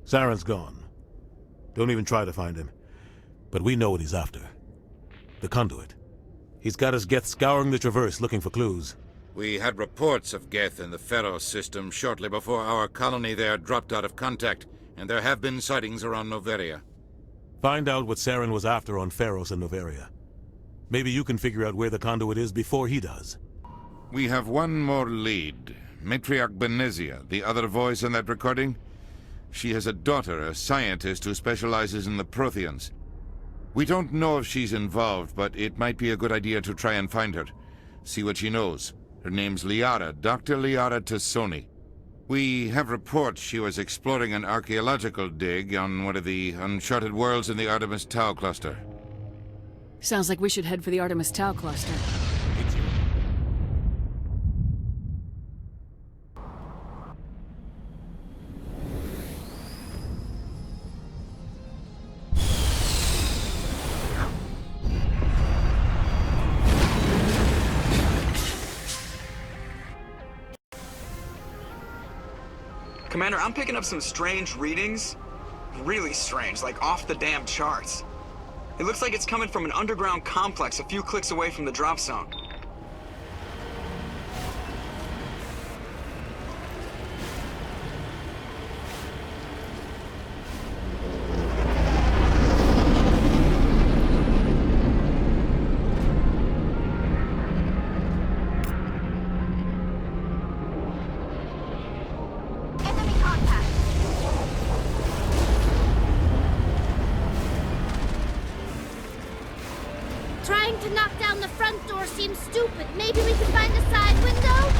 Saren's gone. Don't even try to find him. But we know what he's after. The conduit. He's got his Geth scouring the Traverse looking for clues. We had reports of Geth in the Ferros system shortly before our colony there dropped out of contact, and there have been sightings around Noveria. Find out what Saren was after on Ferros and Noveria. Maybe you can figure out where the conduit is before he does. We have one more lead. Matriarch Benezia, the other voice in that recording. She has a daughter, a scientist who specializes in the Protheans. We don't know if she's involved, but it might be a good idea to try and find her. See what she knows. Her name's Liara, Dr. Liara Tassoni. We have reports she was exploring an archaeological dig on one of the uncharted worlds in the Artemis Tau cluster. Sounds like we should head for the Artemis Tau cluster. Commander, I'm picking up some strange readings. Really strange, like off the damn charts. It looks like it's coming from an underground complex a few clicks away from the drop zone. Trying to knock down the front door seems stupid. Maybe we can find a side window?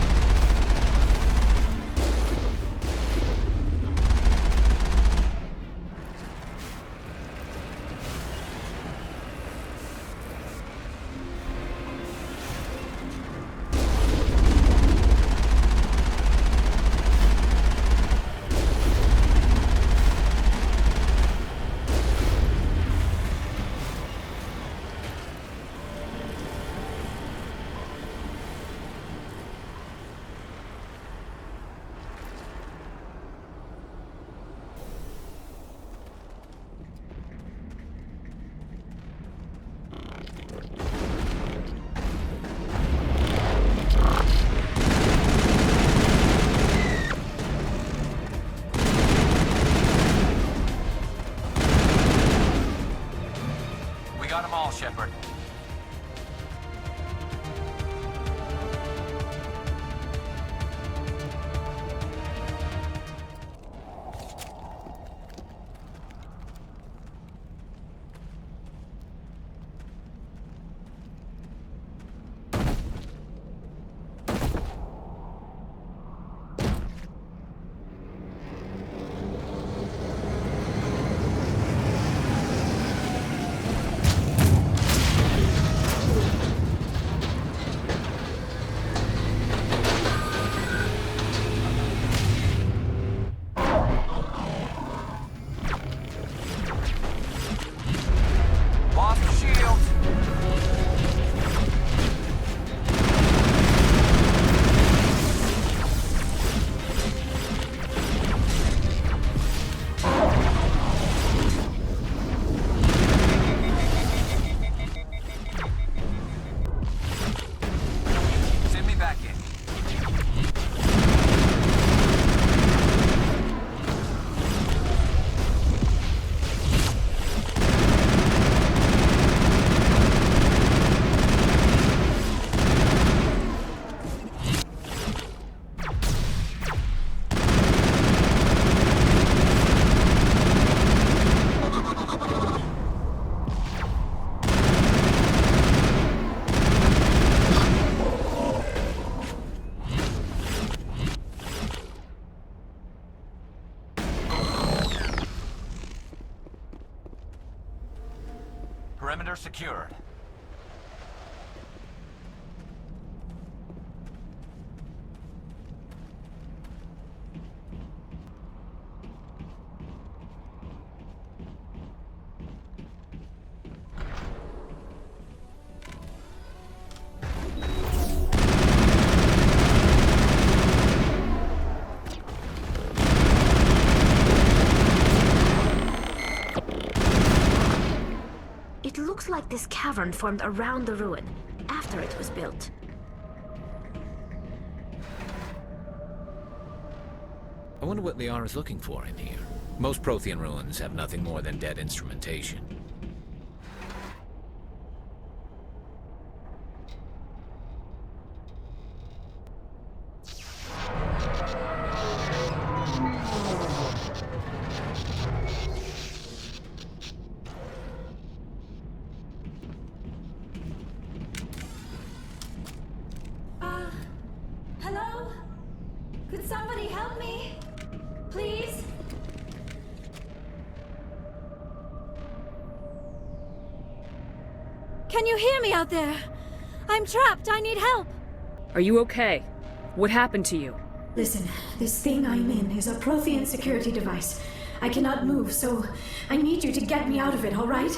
Got them all, Shepard. Perimeter secured. looks like this cavern formed around the ruin, after it was built. I wonder what Liara's looking for in here. Most Prothean ruins have nothing more than dead instrumentation. Hello? Could somebody help me? Please? Can you hear me out there? I'm trapped. I need help. Are you okay? What happened to you? Listen, this thing I'm in is a Prothean security device. I cannot move, so I need you to get me out of it, all right?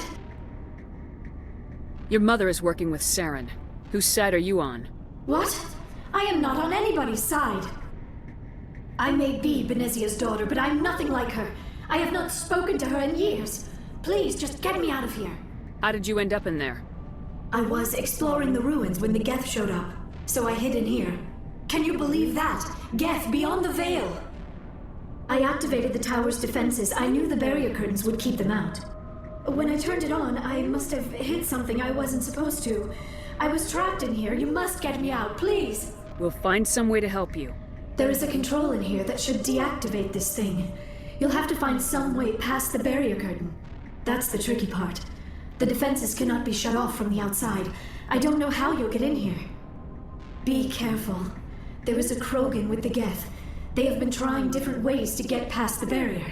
Your mother is working with Saren. Whose side are you on? What? I am not on anybody's side. I may be Benezia's daughter, but I'm nothing like her. I have not spoken to her in years. Please, just get me out of here. How did you end up in there? I was exploring the ruins when the Geth showed up, so I hid in here. Can you believe that? Geth beyond the veil! I activated the tower's defenses. I knew the barrier curtains would keep them out. When I turned it on, I must have hit something I wasn't supposed to. I was trapped in here. You must get me out, please! We'll find some way to help you. There is a control in here that should deactivate this thing. You'll have to find some way past the barrier curtain. That's the tricky part. The defenses cannot be shut off from the outside. I don't know how you'll get in here. Be careful. There is a Krogan with the Geth. They have been trying different ways to get past the barrier.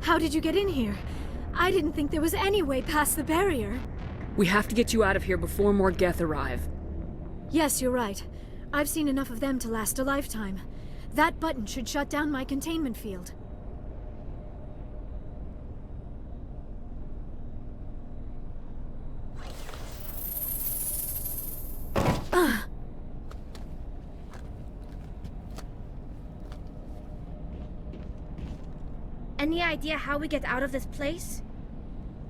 How did you get in here? I didn't think there was any way past the barrier. We have to get you out of here before more Geth arrive. Yes, you're right. I've seen enough of them to last a lifetime. That button should shut down my containment field. Any idea how we get out of this place?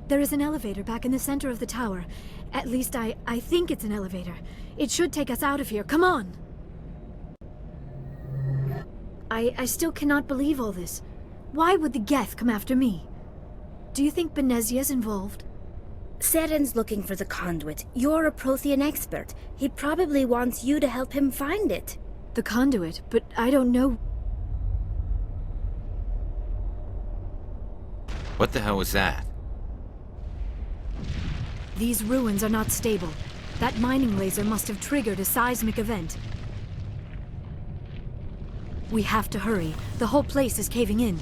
There is an elevator back in the center of the tower. At least I think it's an elevator. It should take us out of here. Come on! I still cannot believe all this. Why would the Geth come after me? Do you think Benezia's involved? Saren's looking for the conduit. You're a Prothean expert. He probably wants you to help him find it. The conduit? But I don't know. What the hell was that? These ruins are not stable. That mining laser must have triggered a seismic event. We have to hurry. The whole place is caving in.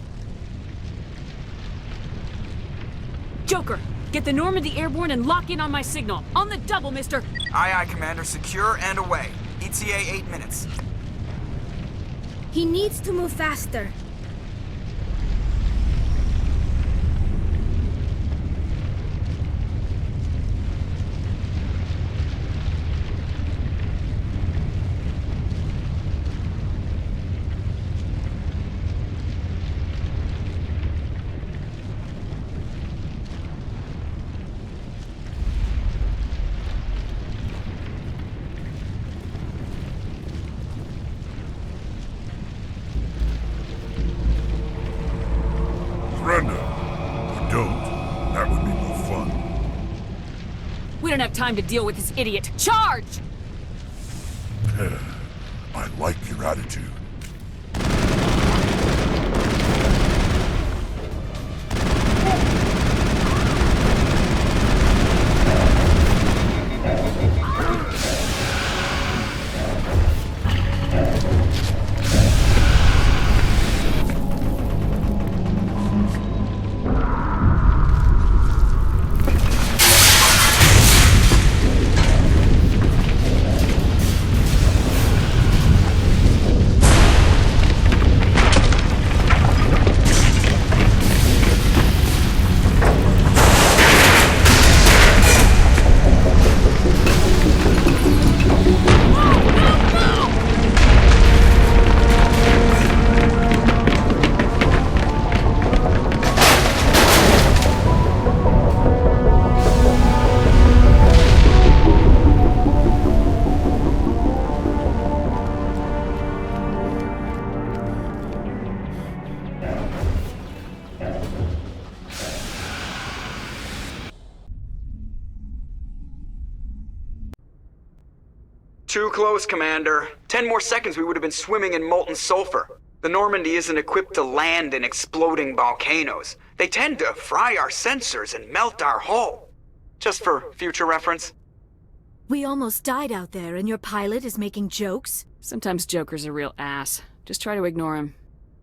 Joker, get the Normandy airborne and lock in on my signal. On the double, mister! Aye, aye, Commander. Secure and away. ETA 8 minutes. He needs to move faster. Surrender. Or don't. That would be more fun. We don't have time to deal with this idiot. Charge! I like your attitude. Too close, Commander. 10 more seconds we would have been swimming in molten sulfur. The Normandy isn't equipped to land in exploding volcanoes. They tend to fry our sensors and melt our hull. Just for future reference. We almost died out there, and your pilot is making jokes? Sometimes Joker's a real ass. Just try to ignore him.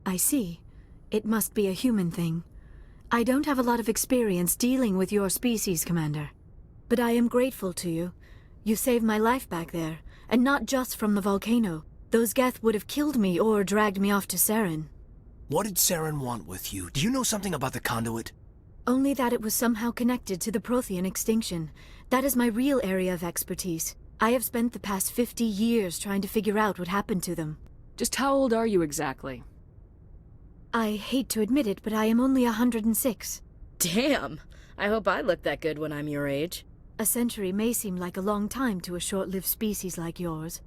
I see. It must be a human thing. I don't have a lot of experience dealing with your species, Commander. But I am grateful to you. You saved my life back there, and not just from the volcano. Those Geth would have killed me or dragged me off to Saren. What did Saren want with you? Do you know something about the conduit? Only that it was somehow connected to the Prothean extinction. That is my real area of expertise. I have spent the past 50 years trying to figure out what happened to them. Just how old are you exactly? I hate to admit it, but I am only 106. Damn! I hope I look that good when I'm your age. A century may seem like a long time to a short-lived species like yours.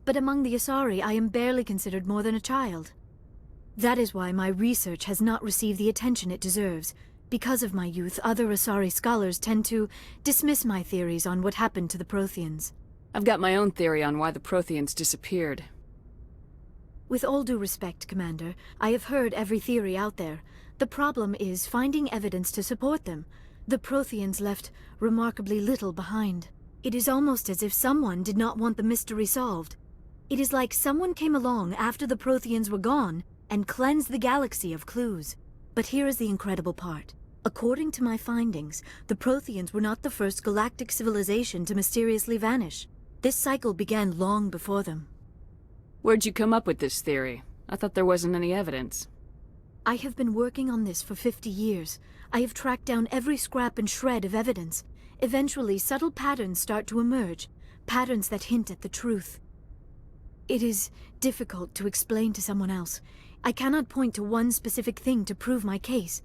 But among the Asari, I am barely considered more than a child. That is why my research has not received the attention it deserves. Because of my youth, other Asari scholars tend to dismiss my theories on what happened to the Protheans. I've got my own theory on why the Protheans disappeared. With all due respect, Commander, I have heard every theory out there. The problem is finding evidence to support them. The Protheans left remarkably little behind. It is almost as if someone did not want the mystery solved. It is like someone came along after the Protheans were gone and cleansed the galaxy of clues. But here is the incredible part. According to my findings, the Protheans were not the first galactic civilization to mysteriously vanish. This cycle began long before them. Where'd you come up with this theory? I thought there wasn't any evidence. I have been working on this for 50 years. I have tracked down every scrap and shred of evidence. Eventually, subtle patterns start to emerge, patterns that hint at the truth. It is difficult to explain to someone else. I cannot point to one specific thing to prove my case.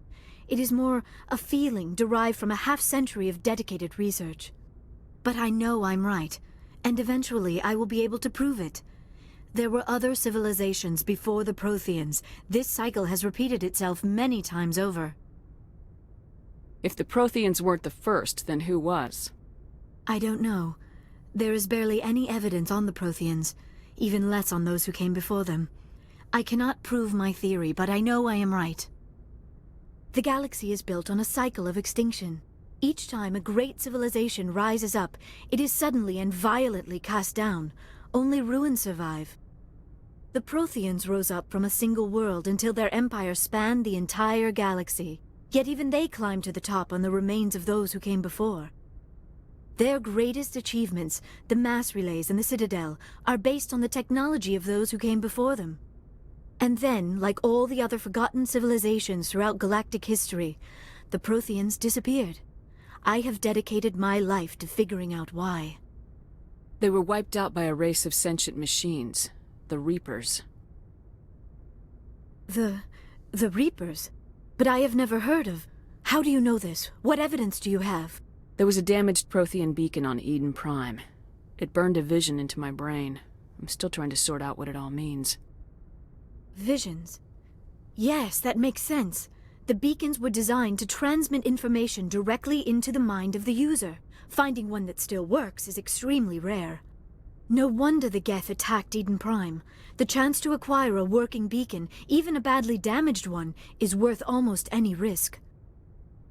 It is more a feeling derived from a half-century of dedicated research. But I know I'm right, and eventually I will be able to prove it. There were other civilizations before the Protheans. This cycle has repeated itself many times over. If the Protheans weren't the first, then who was? I don't know. There is barely any evidence on the Protheans, even less on those who came before them. I cannot prove my theory, but I know I am right. The galaxy is built on a cycle of extinction. Each time a great civilization rises up, it is suddenly and violently cast down. Only ruins survive. The Protheans rose up from a single world until their empire spanned the entire galaxy. Yet even they climbed to the top on the remains of those who came before. Their greatest achievements, the mass relays and the Citadel, are based on the technology of those who came before them. And then, like all the other forgotten civilizations throughout galactic history, the Protheans disappeared. I have dedicated my life to figuring out why. They were wiped out by a race of sentient machines, the Reapers. The Reapers? But I have never heard of... How do you know this? What evidence do you have? There was a damaged Prothean beacon on Eden Prime. It burned a vision into my brain. I'm still trying to sort out what it all means. Visions? Yes, that makes sense. The beacons were designed to transmit information directly into the mind of the user. Finding one that still works is extremely rare. No wonder the Geth attacked Eden Prime. The chance to acquire a working beacon, even a badly damaged one, is worth almost any risk.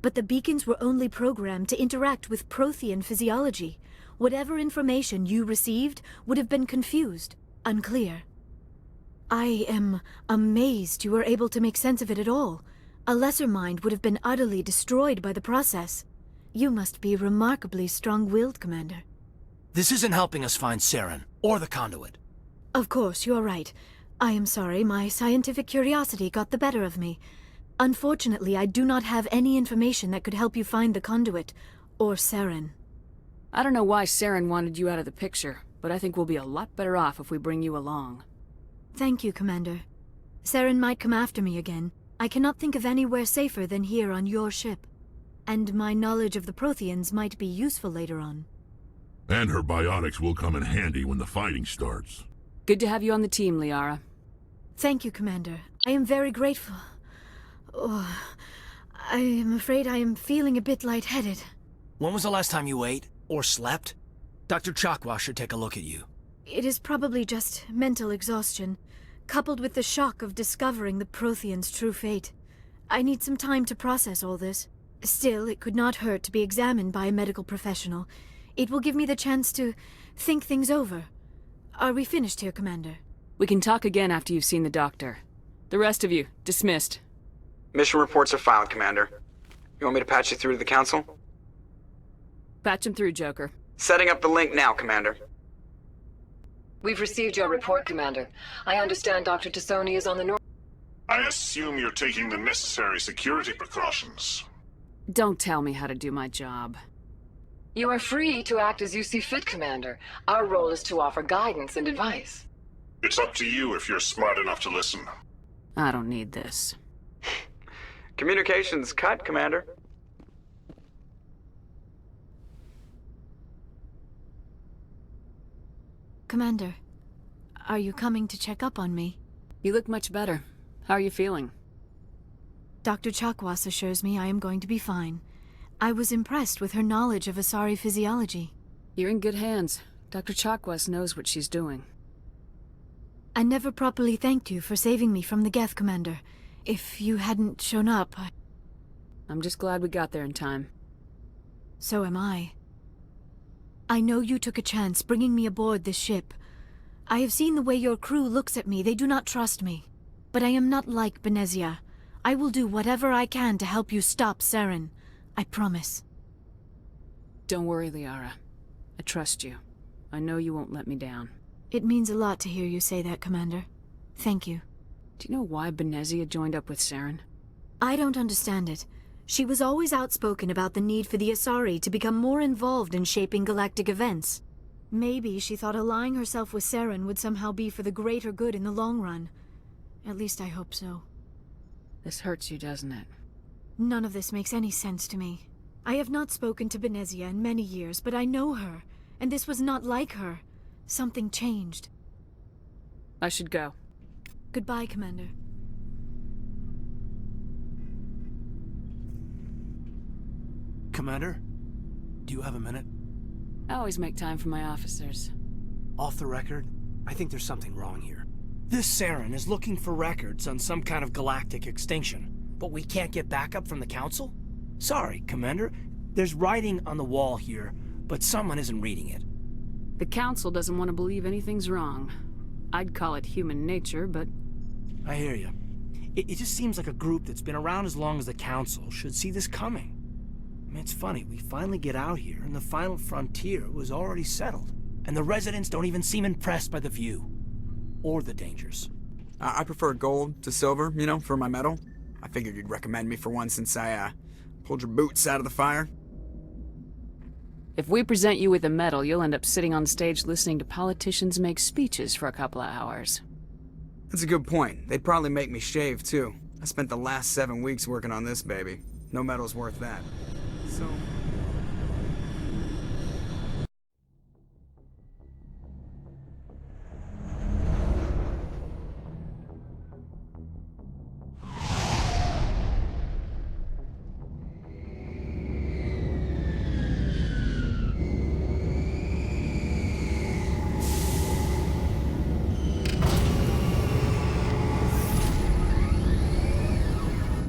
But the beacons were only programmed to interact with Prothean physiology. Whatever information you received would have been confused, unclear. I am amazed you were able to make sense of it at all. A lesser mind would have been utterly destroyed by the process. You must be remarkably strong-willed, Commander. This isn't helping us find Saren, or the conduit. Of course, you're right. I am sorry, my scientific curiosity got the better of me. Unfortunately, I do not have any information that could help you find the conduit, or Saren. I don't know why Saren wanted you out of the picture, but I think we'll be a lot better off if we bring you along. Thank you, Commander. Saren might come after me again. I cannot think of anywhere safer than here on your ship. And my knowledge of the Protheans might be useful later on. And her biotics will come in handy when the fighting starts. Good to have you on the team, Liara. Thank you, Commander. I am very grateful. Oh, I am afraid I am feeling a bit lightheaded. When was the last time you ate, or slept? Dr. Chakwa should take a look at you. It is probably just mental exhaustion, coupled with the shock of discovering the Prothean's true fate. I need some time to process all this. Still, it could not hurt to be examined by a medical professional. It will give me the chance to think things over. Are we finished here, Commander? We can talk again after you've seen the doctor. The rest of you, dismissed. Mission reports are filed, Commander. You want me to patch you through to the Council? Patch him through, Joker. Setting up the link now, Commander. We've received your report, Commander. I understand Dr. Tassoni is on the north. I assume you're taking the necessary security precautions. Don't tell me how to do my job. You are free to act as you see fit, Commander. Our role is to offer guidance and advice. It's up to you if you're smart enough to listen. I don't need this. Communications cut, Commander. Commander, are you coming to check up on me? You look much better. How are you feeling? Dr. Chakwas assures me I am going to be fine. I was impressed with her knowledge of Asari physiology. You're in good hands. Dr. Chakwas knows what she's doing. I never properly thanked you for saving me from the Geth, Commander. If you hadn't shown up, I'm just glad we got there in time. So am I. I know you took a chance bringing me aboard this ship. I have seen the way your crew looks at me. They do not trust me. But I am not like Benezia. I will do whatever I can to help you stop Saren. I promise. Don't worry, Liara. I trust you. I know you won't let me down. It means a lot to hear you say that, Commander. Thank you. Do you know why Benezia joined up with Saren? I don't understand it. She was always outspoken about the need for the Asari to become more involved in shaping galactic events. Maybe she thought allying herself with Saren would somehow be for the greater good in the long run. At least I hope so. This hurts you, doesn't it? None of this makes any sense to me. I have not spoken to Benezia in many years, but I know her, and this was not like her. Something changed. I should go. Goodbye, Commander. Commander, do you have a minute? I always make time for my officers. Off the record, I think there's something wrong here. This Saren is looking for records on some kind of galactic extinction, but we can't get backup from the Council? Sorry, Commander. There's writing on the wall here, but someone isn't reading it. The Council doesn't want to believe anything's wrong. I'd call it human nature, but... I hear you. It just seems like a group that's been around as long as the Council should see this coming. I mean, it's funny, we finally get out here, and the final frontier was already settled. And the residents don't even seem impressed by the view. Or the dangers. I prefer gold to silver, you know, for my medal. I figured you'd recommend me for one since I, pulled your boots out of the fire. If we present you with a medal, you'll end up sitting on stage listening to politicians make speeches for a couple of hours. That's a good point. They'd probably make me shave, too. I spent the last 7 weeks working on this baby. No medal's worth that. So...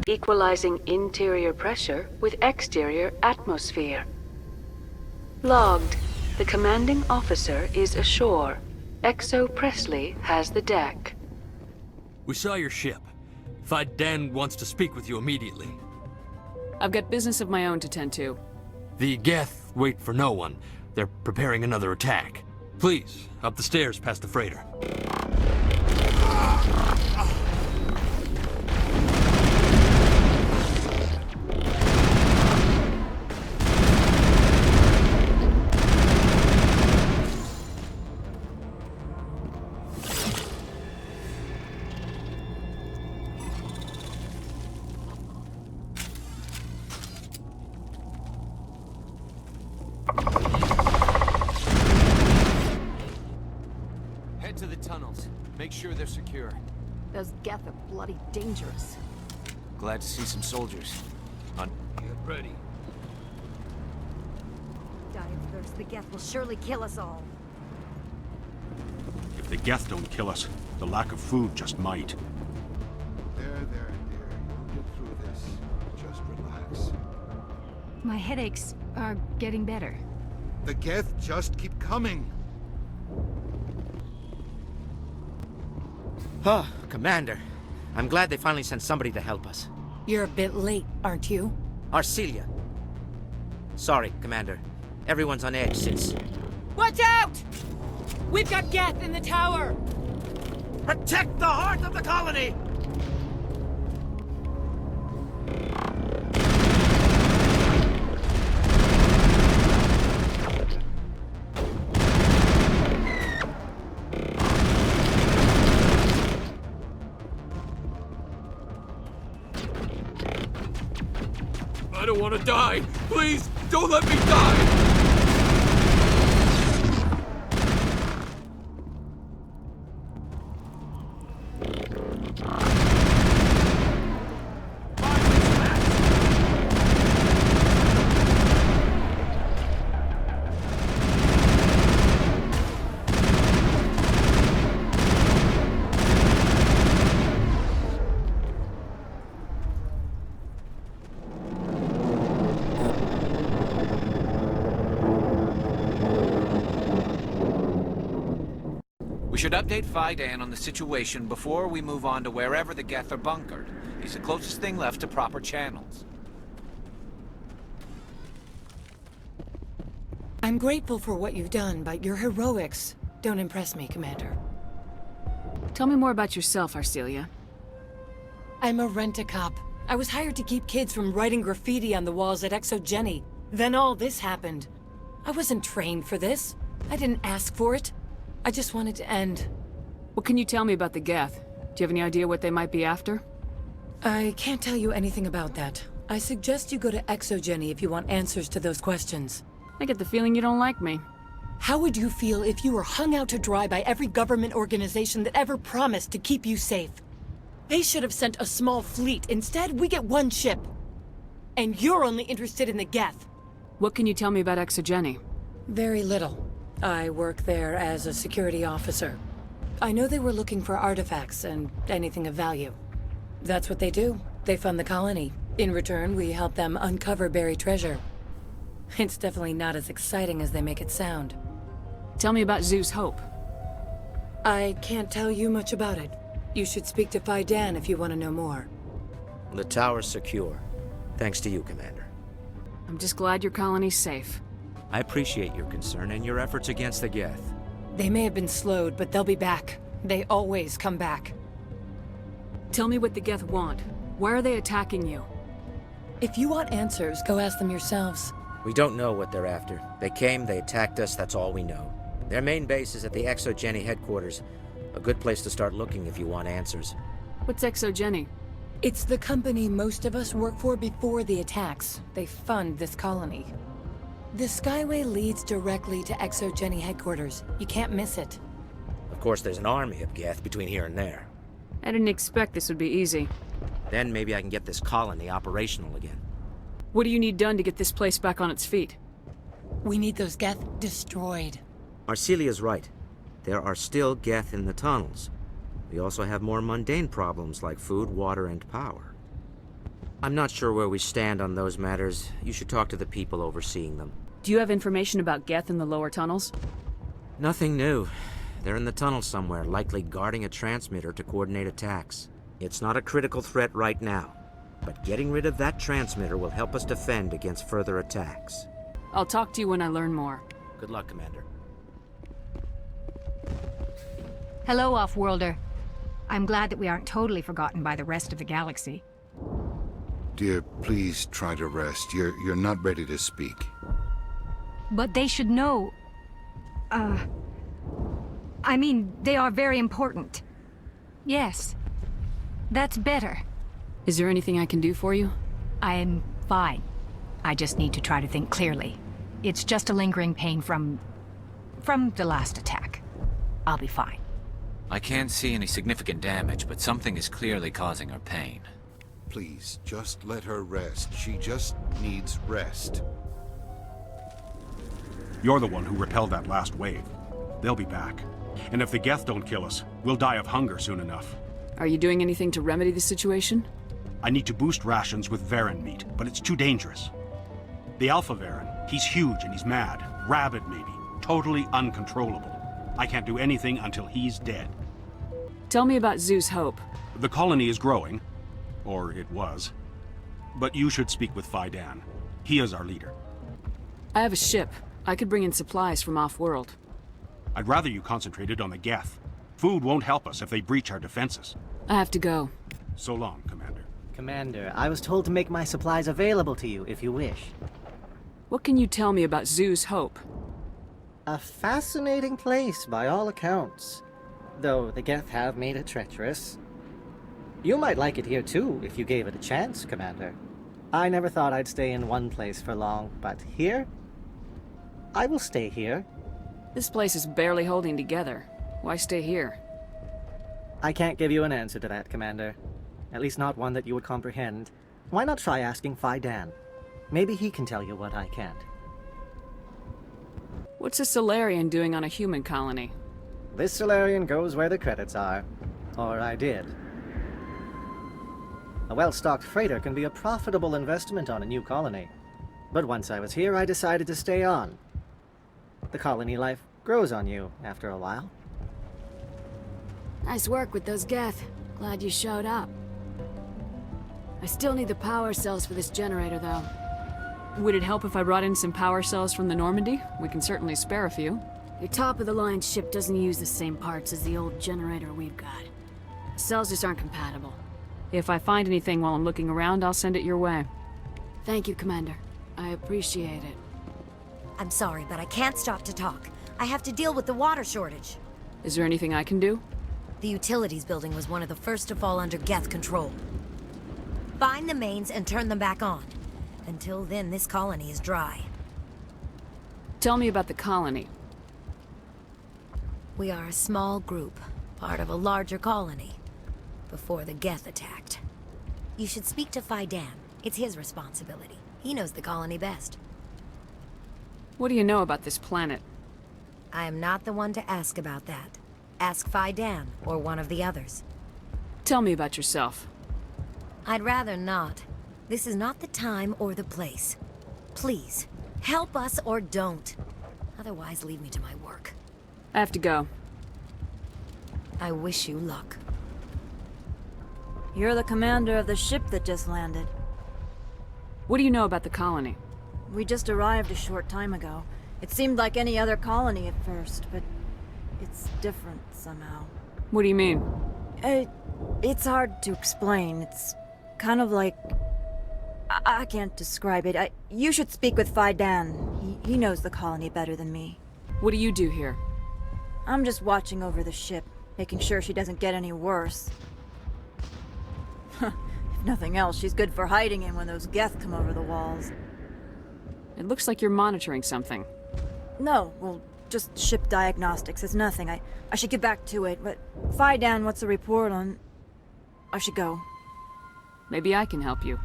Equalizing interior pressure with exterior atmosphere. Logged. The commanding officer is ashore. Exo Presley has the deck. We saw your ship. Thad Dan wants to speak with you immediately. I've got business of my own to tend to. The Geth wait for no one. They're preparing another attack. Please, up the stairs past the freighter. Head to the tunnels. Make sure they're secure. Those Geth are bloody dangerous. Glad to see some soldiers. Get ready. Die of thirst, the Geth will surely kill us all. The Geth don't kill us. The lack of food just might. There, dear. You'll get through this. Just relax. My headaches are getting better. The Geth just keep coming. Oh, Commander. I'm glad they finally sent somebody to help us. You're a bit late, aren't you? Arcelia. Sorry, Commander. Everyone's on edge since... Watch out! We've got Geth in the tower! Protect the heart of the colony! I don't want to die! Please, don't let me die! We should update Fidan on the situation before we move on to wherever the Geth are bunkered. He's the closest thing left to proper channels. I'm grateful for what you've done, but your heroics don't impress me, Commander. Tell me more about yourself, Arcelia. I'm a rent-a-cop. I was hired to keep kids from writing graffiti on the walls at Exogeny. Then all this happened. I wasn't trained for this. I didn't ask for it. I just wanted to end. What can you tell me about the Geth? Do you have any idea what they might be after? I can't tell you anything about that. I suggest you go to Exogeny if you want answers to those questions. I get the feeling you don't like me. How would you feel if you were hung out to dry by every government organization that ever promised to keep you safe? They should have sent a small fleet. Instead, we get one ship. And you're only interested in the Geth. What can you tell me about Exogeny? Very little. I work there as a security officer. I know they were looking for artifacts and anything of value. That's what they do. They fund the colony. In return, we help them uncover buried treasure. It's definitely not as exciting as they make it sound. Tell me about Zeus Hope. I can't tell you much about it. You should speak to Fidan if you want to know more. The tower's secure. Thanks to you, Commander. I'm just glad your colony's safe. I appreciate your concern and your efforts against the Geth. They may have been slowed, but they'll be back. They always come back. Tell me what the Geth want. Why are they attacking you? If you want answers, go ask them yourselves. We don't know what they're after. They came, they attacked us, that's all we know. Their main base is at the Exogeny headquarters. A good place to start looking if you want answers. What's Exogeny? It's the company most of us work for before the attacks. They fund this colony. The Skyway leads directly to Exogeny headquarters. You can't miss it. Of course, there's an army of Geth between here and there. I didn't expect this would be easy. Then maybe I can get this colony operational again. What do you need done to get this place back on its feet? We need those Geth destroyed. Arcelia's right. There are still Geth in the tunnels. We also have more mundane problems like food, water, and power. I'm not sure where we stand on those matters. You should talk to the people overseeing them. Do you have information about Geth in the lower tunnels? Nothing new. They're in the tunnel somewhere, likely guarding a transmitter to coordinate attacks. It's not a critical threat right now, but getting rid of that transmitter will help us defend against further attacks. I'll talk to you when I learn more. Good luck, Commander. Hello, Off-Worlder. I'm glad that we aren't totally forgotten by the rest of the galaxy. Dear, please try to rest. You're not ready to speak. But they should know... I mean, they are very important. Yes. That's better. Is there anything I can do for you? I'm fine. I just need to try to think clearly. It's just a lingering pain from the last attack. I'll be fine. I can't see any significant damage, but something is clearly causing her pain. Please, just let her rest. She just needs rest. You're the one who repelled that last wave. They'll be back. And if the Geth don't kill us, we'll die of hunger soon enough. Are you doing anything to remedy the situation? I need to boost rations with Varen meat, but it's too dangerous. The Alpha Varen, he's huge and he's mad. Rabid, maybe. Totally uncontrollable. I can't do anything until he's dead. Tell me about Zeus Hope. The colony is growing. Or it was. But you should speak with Faidan. He is our leader. I have a ship. I could bring in supplies from off-world. I'd rather you concentrated on the Geth. Food won't help us if they breach our defenses. I have to go. So long, Commander. Commander, I was told to make my supplies available to you if you wish. What can you tell me about Zeus Hope? A fascinating place by all accounts. Though the Geth have made it treacherous. You might like it here too, if you gave it a chance, Commander. I never thought I'd stay in one place for long, but here? I will stay here. This place is barely holding together. Why stay here? I can't give you an answer to that, Commander. At least not one that you would comprehend. Why not try asking Faidan? Maybe he can tell you what I can't. What's a Solarian doing on a human colony? This Solarian goes where the credits are. Or I did. A well-stocked freighter can be a profitable investment on a new colony. But once I was here, I decided to stay on. The colony life grows on you after a while. Nice work with those Geth. Glad you showed up. I still need the power cells for this generator, though. Would it help if I brought in some power cells from the Normandy? We can certainly spare a few. Your top-of-the-line ship doesn't use the same parts as the old generator we've got. The cells just aren't compatible. If I find anything while I'm looking around, I'll send it your way. Thank you, Commander. I appreciate it. I'm sorry, but I can't stop to talk. I have to deal with the water shortage. Is there anything I can do? The utilities building was one of the first to fall under Geth control. Find the mains and turn them back on. Until then, this colony is dry. Tell me about the colony. We are a small group, part of a larger colony, before the Geth attacked. You should speak to Faidan. It's his responsibility. He knows the colony best. What do you know about this planet? I am not the one to ask about that. Ask Faidan, or one of the others. Tell me about yourself. I'd rather not. This is not the time or the place. Please, help us or don't. Otherwise, leave me to my work. I have to go. I wish you luck. You're the commander of the ship that just landed. What do you know about the colony? We just arrived a short time ago. It seemed like any other colony at first, but it's different somehow. What do you mean? It's hard to explain. It's kind of like... I can't describe it. You should speak with Faidan. He knows the colony better than me. What do you do here? I'm just watching over the ship, making sure she doesn't get any worse. If nothing else, she's good for hiding in when those Geth come over the walls. It looks like you're monitoring something. No, well, just ship diagnostics. It's nothing. I should get back to it, but Faidan, what's the report on... I should go. Maybe I can help you.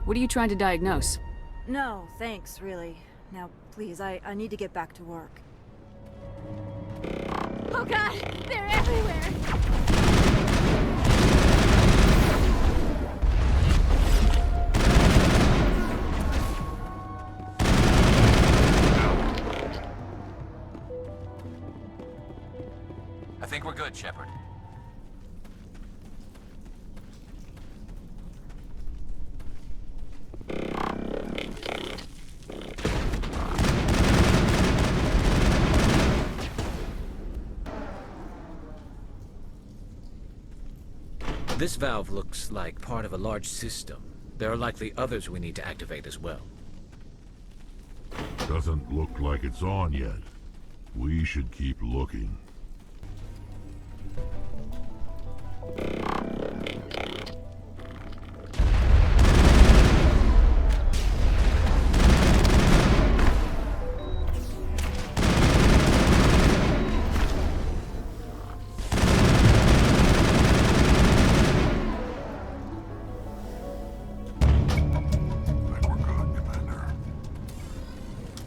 What are you trying to diagnose? No, thanks, really. Now, please, I need to get back to work. Oh god, they're everywhere! I think we're good, Shepard. This valve looks like part of a large system. There are likely others we need to activate as well. Doesn't look like it's on yet. We should keep looking.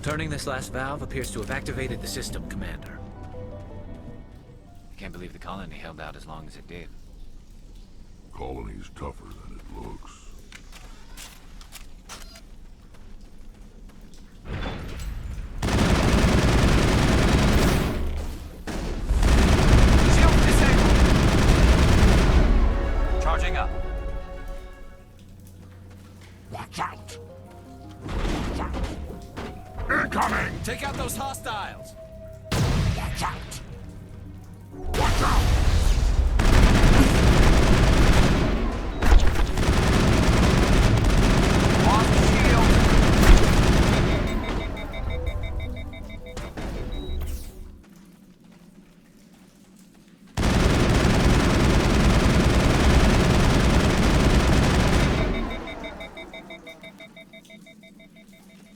Turning this last valve appears to have activated the system, Commander. believe the colony held out as long as it did. Colony's tougher than it looks. Shield disabled! Charging up. Watch out! Watch out! Incoming! Take out those hostiles! Watch out! Watch out! Lost shield!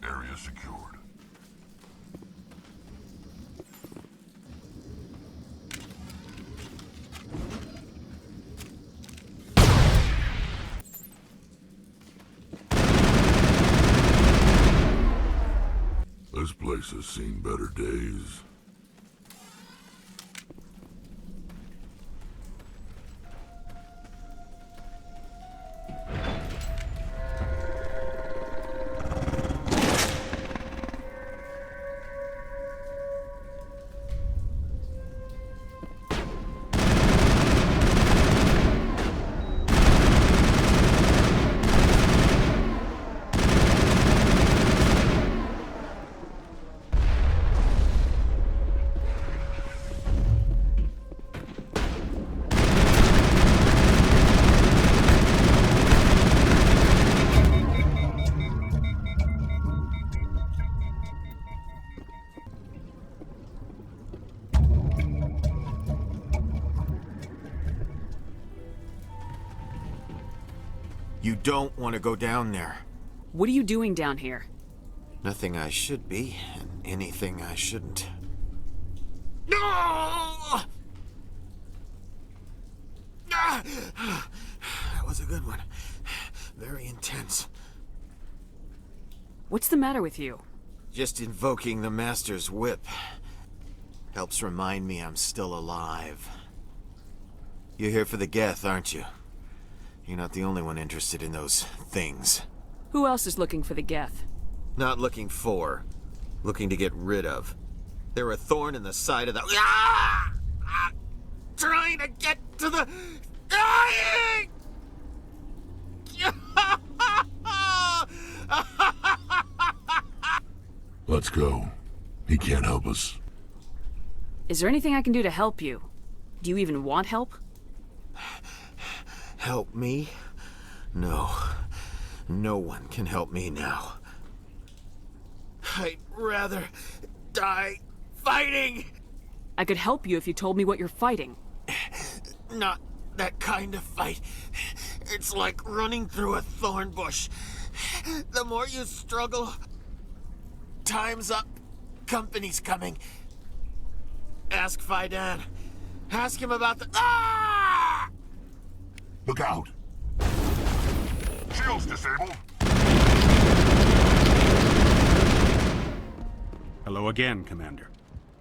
Area secured. This place has seen better days. You don't want to go down there. What are you doing down here? Nothing I should be, and anything I shouldn't. No! Ah! That was a good one. Very intense. What's the matter with you? Just invoking the Master's whip helps remind me I'm still alive. You're here for the Geth, aren't you? You're not the only one interested in those things. Who else is looking for the Geth? Not looking for. Looking to get rid of. They're a thorn in the side of the... Ah! Ah! Trying to get to the... Dying! Let's go. He can't help us. Is there anything I can do to help you? Do you even want help? Help me? No. No one can help me now. I'd rather die fighting! I could help you if you told me what you're fighting. Not that kind of fight. It's like running through a thorn bush. The more you struggle, time's up. Company's coming. Ask Faidan. Ask him about the... Ah! Look out! Shields disabled. Hello again, Commander.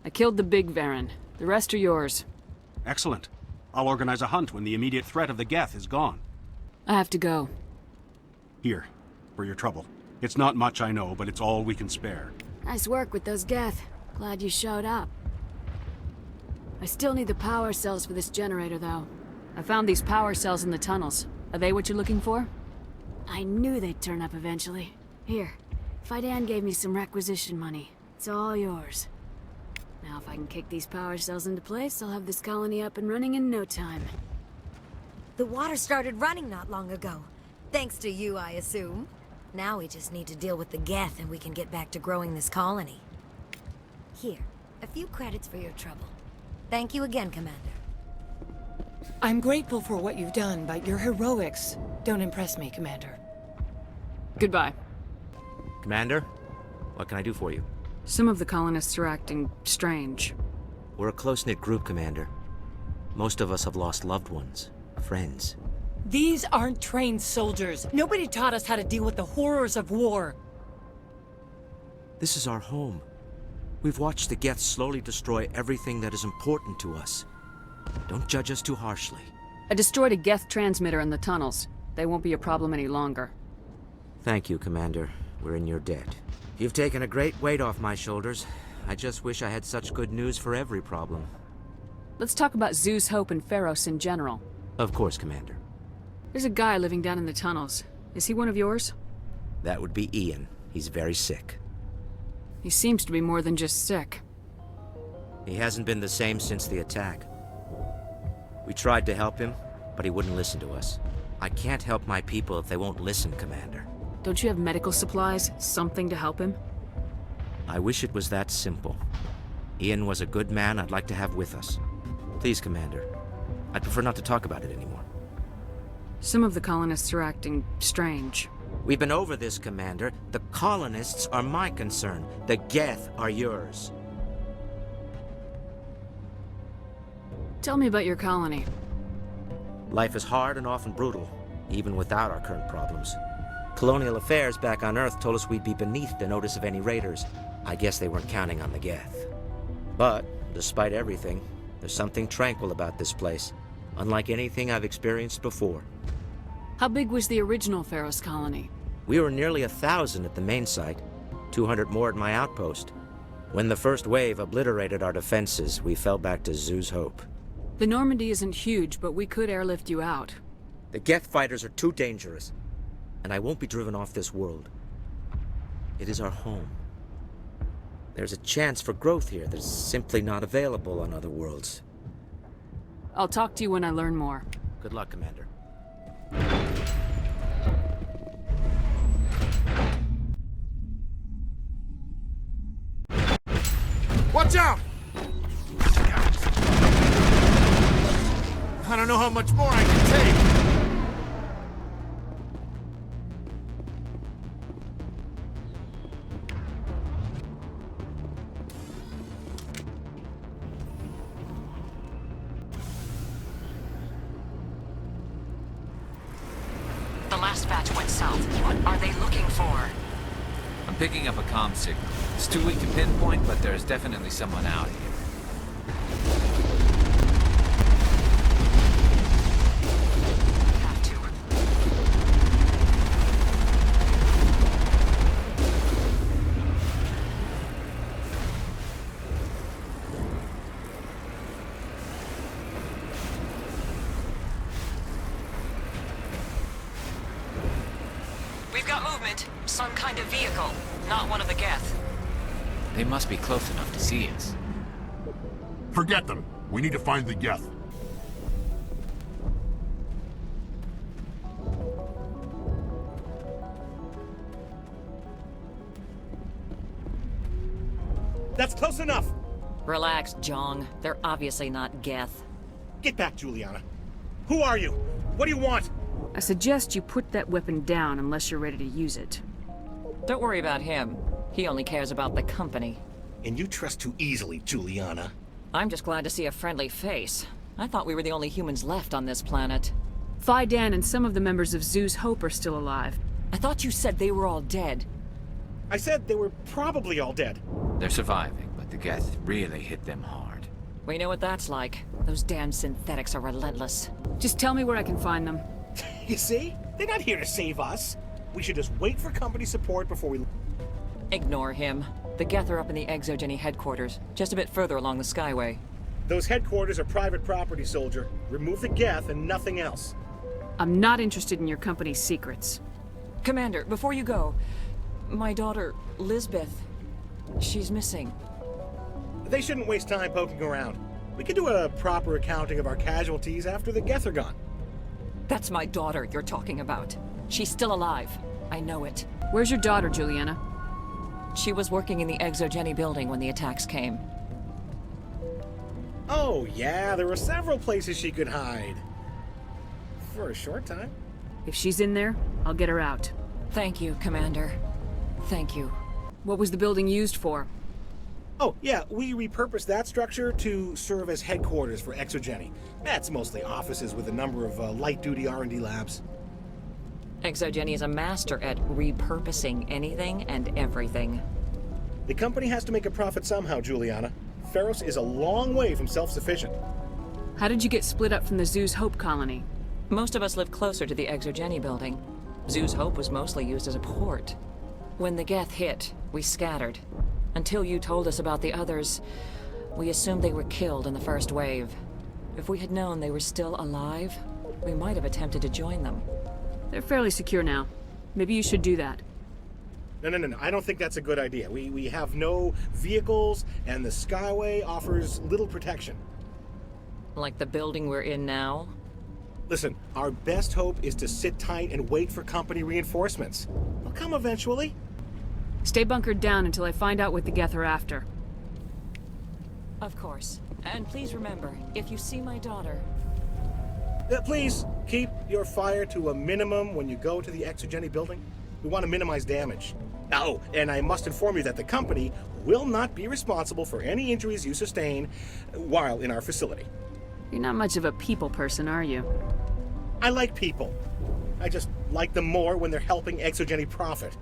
I killed the big Varen. The rest are yours. Excellent. I'll organize a hunt when the immediate threat of the Geth is gone. I have to go. Here, for your trouble. It's not much, I know, but it's all we can spare. Nice work with those Geth. Glad you showed up. I still need the power cells for this generator, though. I found these power cells in the tunnels. Are they what you're looking for? I knew they'd turn up eventually. Here, Faidan gave me some requisition money. It's all yours. Now if I can kick these power cells into place, I'll have this colony up and running in no time. The water started running not long ago. Thanks to you, I assume. Now we just need to deal with the Geth and we can get back to growing this colony. Here, a few credits for your trouble. Thank you again, Commander. I'm grateful for what you've done, but your heroics don't impress me, Commander. Goodbye. Commander, what can I do for you? Some of the colonists are acting strange. We're a close-knit group, Commander. Most of us have lost loved ones, friends. These aren't trained soldiers. Nobody taught us how to deal with the horrors of war. This is our home. We've watched the Geth slowly destroy everything that is important to us. Don't judge us too harshly. I destroyed a Geth transmitter in the tunnels. They won't be a problem any longer. Thank you, Commander. We're in your debt. You've taken a great weight off my shoulders. I just wish I had such good news for every problem. Let's talk about Zoo's Hope and Ferros in general. Of course, Commander. There's a guy living down in the tunnels. Is he one of yours? That would be Ian. He's very sick. He seems to be more than just sick. He hasn't been the same since the attack. We tried to help him, but he wouldn't listen to us. I can't help my people if they won't listen, Commander. Don't you have medical supplies? Something to help him? I wish it was that simple. Ian was a good man I'd like to have with us. Please, Commander. I'd prefer not to talk about it anymore. Some of the colonists are acting strange. We've been over this, Commander. The colonists are my concern. The Geth are yours. Tell me about your colony. Life is hard and often brutal, even without our current problems. Colonial affairs back on Earth told us we'd be beneath the notice of any raiders. I guess they weren't counting on the Geth. But, despite everything, there's something tranquil about this place, unlike anything I've experienced before. How big was the original Ferros colony? We were nearly 1,000 at the main site, 200 more at my outpost. When the first wave obliterated our defenses, we fell back to Zoo's Hope. The Normandy isn't huge, but we could airlift you out. The Geth fighters are too dangerous, and I won't be driven off this world. It is our home. There's a chance for growth here that's simply not available on other worlds. I'll talk to you when I learn more. Good luck, Commander. Watch out! I don't know how much more I can take. The last batch went south. What are they looking for? I'm picking up a comm signal. It's too weak to pinpoint, but there's definitely someone out here. We've got movement. Some kind of vehicle. Not one of the Geth. They must be close enough to see us. Forget them. We need to find the Geth. That's close enough! Relax, Jong. They're obviously not Geth. Get back, Juliana. Who are you? What do you want? I suggest you put that weapon down unless you're ready to use it. Don't worry about him. He only cares about the company. And you trust too easily, Juliana. I'm just glad to see a friendly face. I thought we were the only humans left on this planet. Fidan and some of the members of Zoo's Hope are still alive. I thought you said they were all dead. I said they were probably all dead. They're surviving, but the Geth really hit them hard. We know what that's like. Those damn synthetics are relentless. Just tell me where I can find them. You see? They're not here to save us. We should just wait for company support before we... Ignore him. The Geth are up in the Exogeny headquarters, just a bit further along the Skyway. Those headquarters are private property, soldier. Remove the Geth and nothing else. I'm not interested in your company's secrets. Commander, before you go, my daughter, Lisbeth, she's missing. They shouldn't waste time poking around. We can do a proper accounting of our casualties after the Geth are gone. That's my daughter you're talking about. She's still alive. I know it. Where's your daughter, Juliana? She was working in the Exogeny building when the attacks came. Oh, yeah, there were several places she could hide. For a short time. If she's in there, I'll get her out. Thank you, Commander. Thank you. What was the building used for? Oh, yeah, we repurposed that structure to serve as headquarters for Exogeny. That's mostly offices with a number of light-duty R&D labs. Exogeny is a master at repurposing anything and everything. The company has to make a profit somehow, Juliana. Ferros is a long way from self-sufficient. How did you get split up from the Zoo's Hope colony? Most of us live closer to the Exogeny building. Zoo's Hope was mostly used as a port. When the Geth hit, we scattered. Until you told us about the others, we assumed they were killed in the first wave. If we had known they were still alive, we might have attempted to join them. They're fairly secure now. Maybe you should do that. No. I don't think that's a good idea. We have no vehicles, and the Skyway offers little protection. Like the building we're in now? Listen, our best hope is to sit tight and wait for company reinforcements. They'll come eventually. Stay bunkered down until I find out what the Geth are after. Of course. And please remember, if you see my daughter... Please, keep your fire to a minimum when you go to the Exogeny building. We want to minimize damage. Oh, and I must inform you that the company will not be responsible for any injuries you sustain while in our facility. You're not much of a people person, are you? I like people. I just like them more when they're helping Exogeny profit.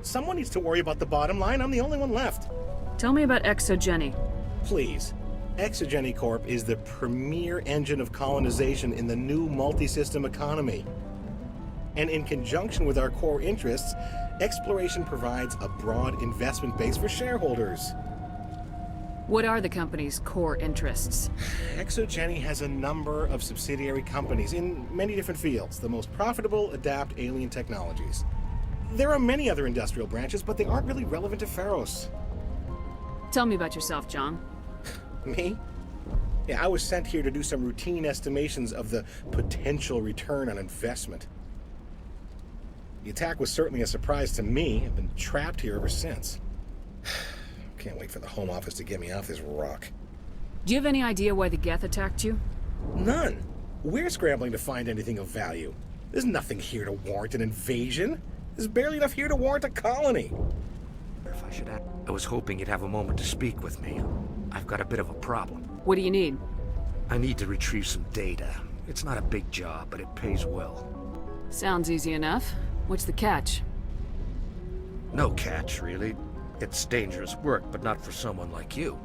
Someone needs to worry about the bottom line. I'm the only one left. Tell me about Exogeny. Please. Exogeny Corp is the premier engine of colonization in the new multi-system economy. And in conjunction with our core interests, exploration provides a broad investment base for shareholders. What are the company's core interests? Exogeny has a number of subsidiary companies in many different fields. The most profitable adapt alien technologies. There are many other industrial branches, but they aren't really relevant to Ferros. Tell me about yourself, John. Me? Yeah, I was sent here to do some routine estimations of the potential return on investment. The attack was certainly a surprise to me. I've been trapped here ever since. Can't wait for the Home Office to get me off this rock. Do you have any idea why the Geth attacked you? None. We're scrambling to find anything of value. There's nothing here to warrant an invasion. There's barely enough here to warrant a colony. If I should ask, I was hoping you'd have a moment to speak with me. I've got a bit of a problem. What do you need? I need to retrieve some data. It's not a big job, but it pays well. Sounds easy enough. What's the catch? No catch, really. It's dangerous work, but not for someone like you.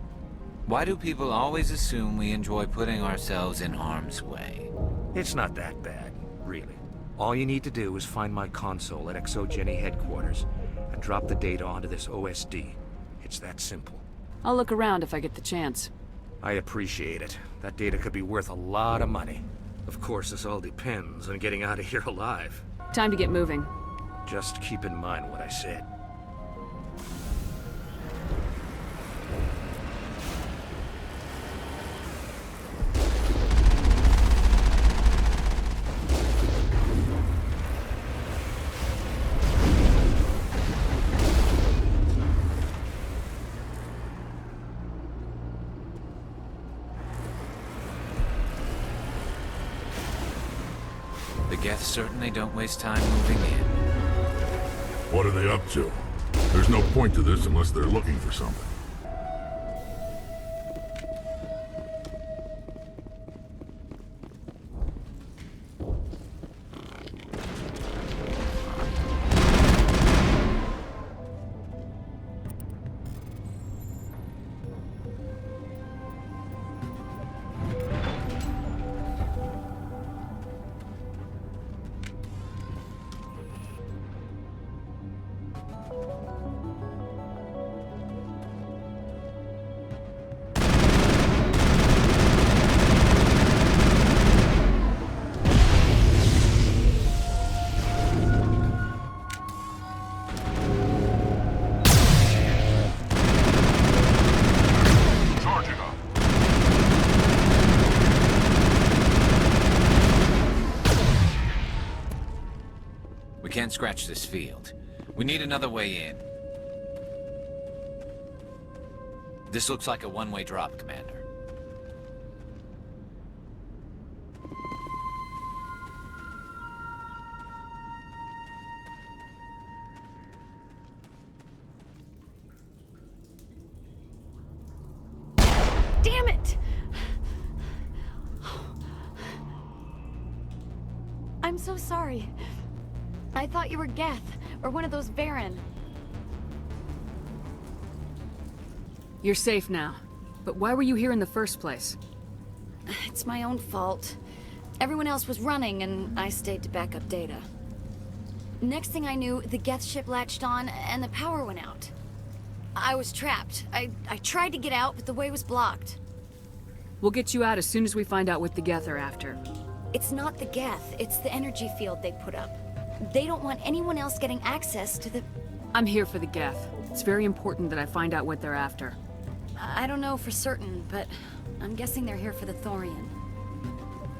Why do people always assume we enjoy putting ourselves in harm's way? It's not that bad, really. All you need to do is find my console at Exogeny headquarters and drop the data onto this OSD. It's that simple. I'll look around if I get the chance. I appreciate it. That data could be worth a lot of money. Of course, this all depends on getting out of here alive. Time to get moving. Just keep in mind what I said. The Geth certainly don't waste time moving in. What are they up to? There's no point to this unless they're looking for something. Can't scratch this field. We need another way in. This looks like a one-way drop, Commander. Damn it! I'm so sorry. I thought you were Geth, or one of those Varen. You're safe now. But why were you here in the first place? It's my own fault. Everyone else was running, and I stayed to back up data. Next thing I knew, the Geth ship latched on, and the power went out. I was trapped. I tried to get out, but the way was blocked. We'll get you out as soon as we find out what the Geth are after. It's not the Geth, it's the energy field they put up. They don't want anyone else getting access to the... I'm here for the Geth. It's very important that I find out what they're after. I don't know for certain, but I'm guessing they're here for the Thorian.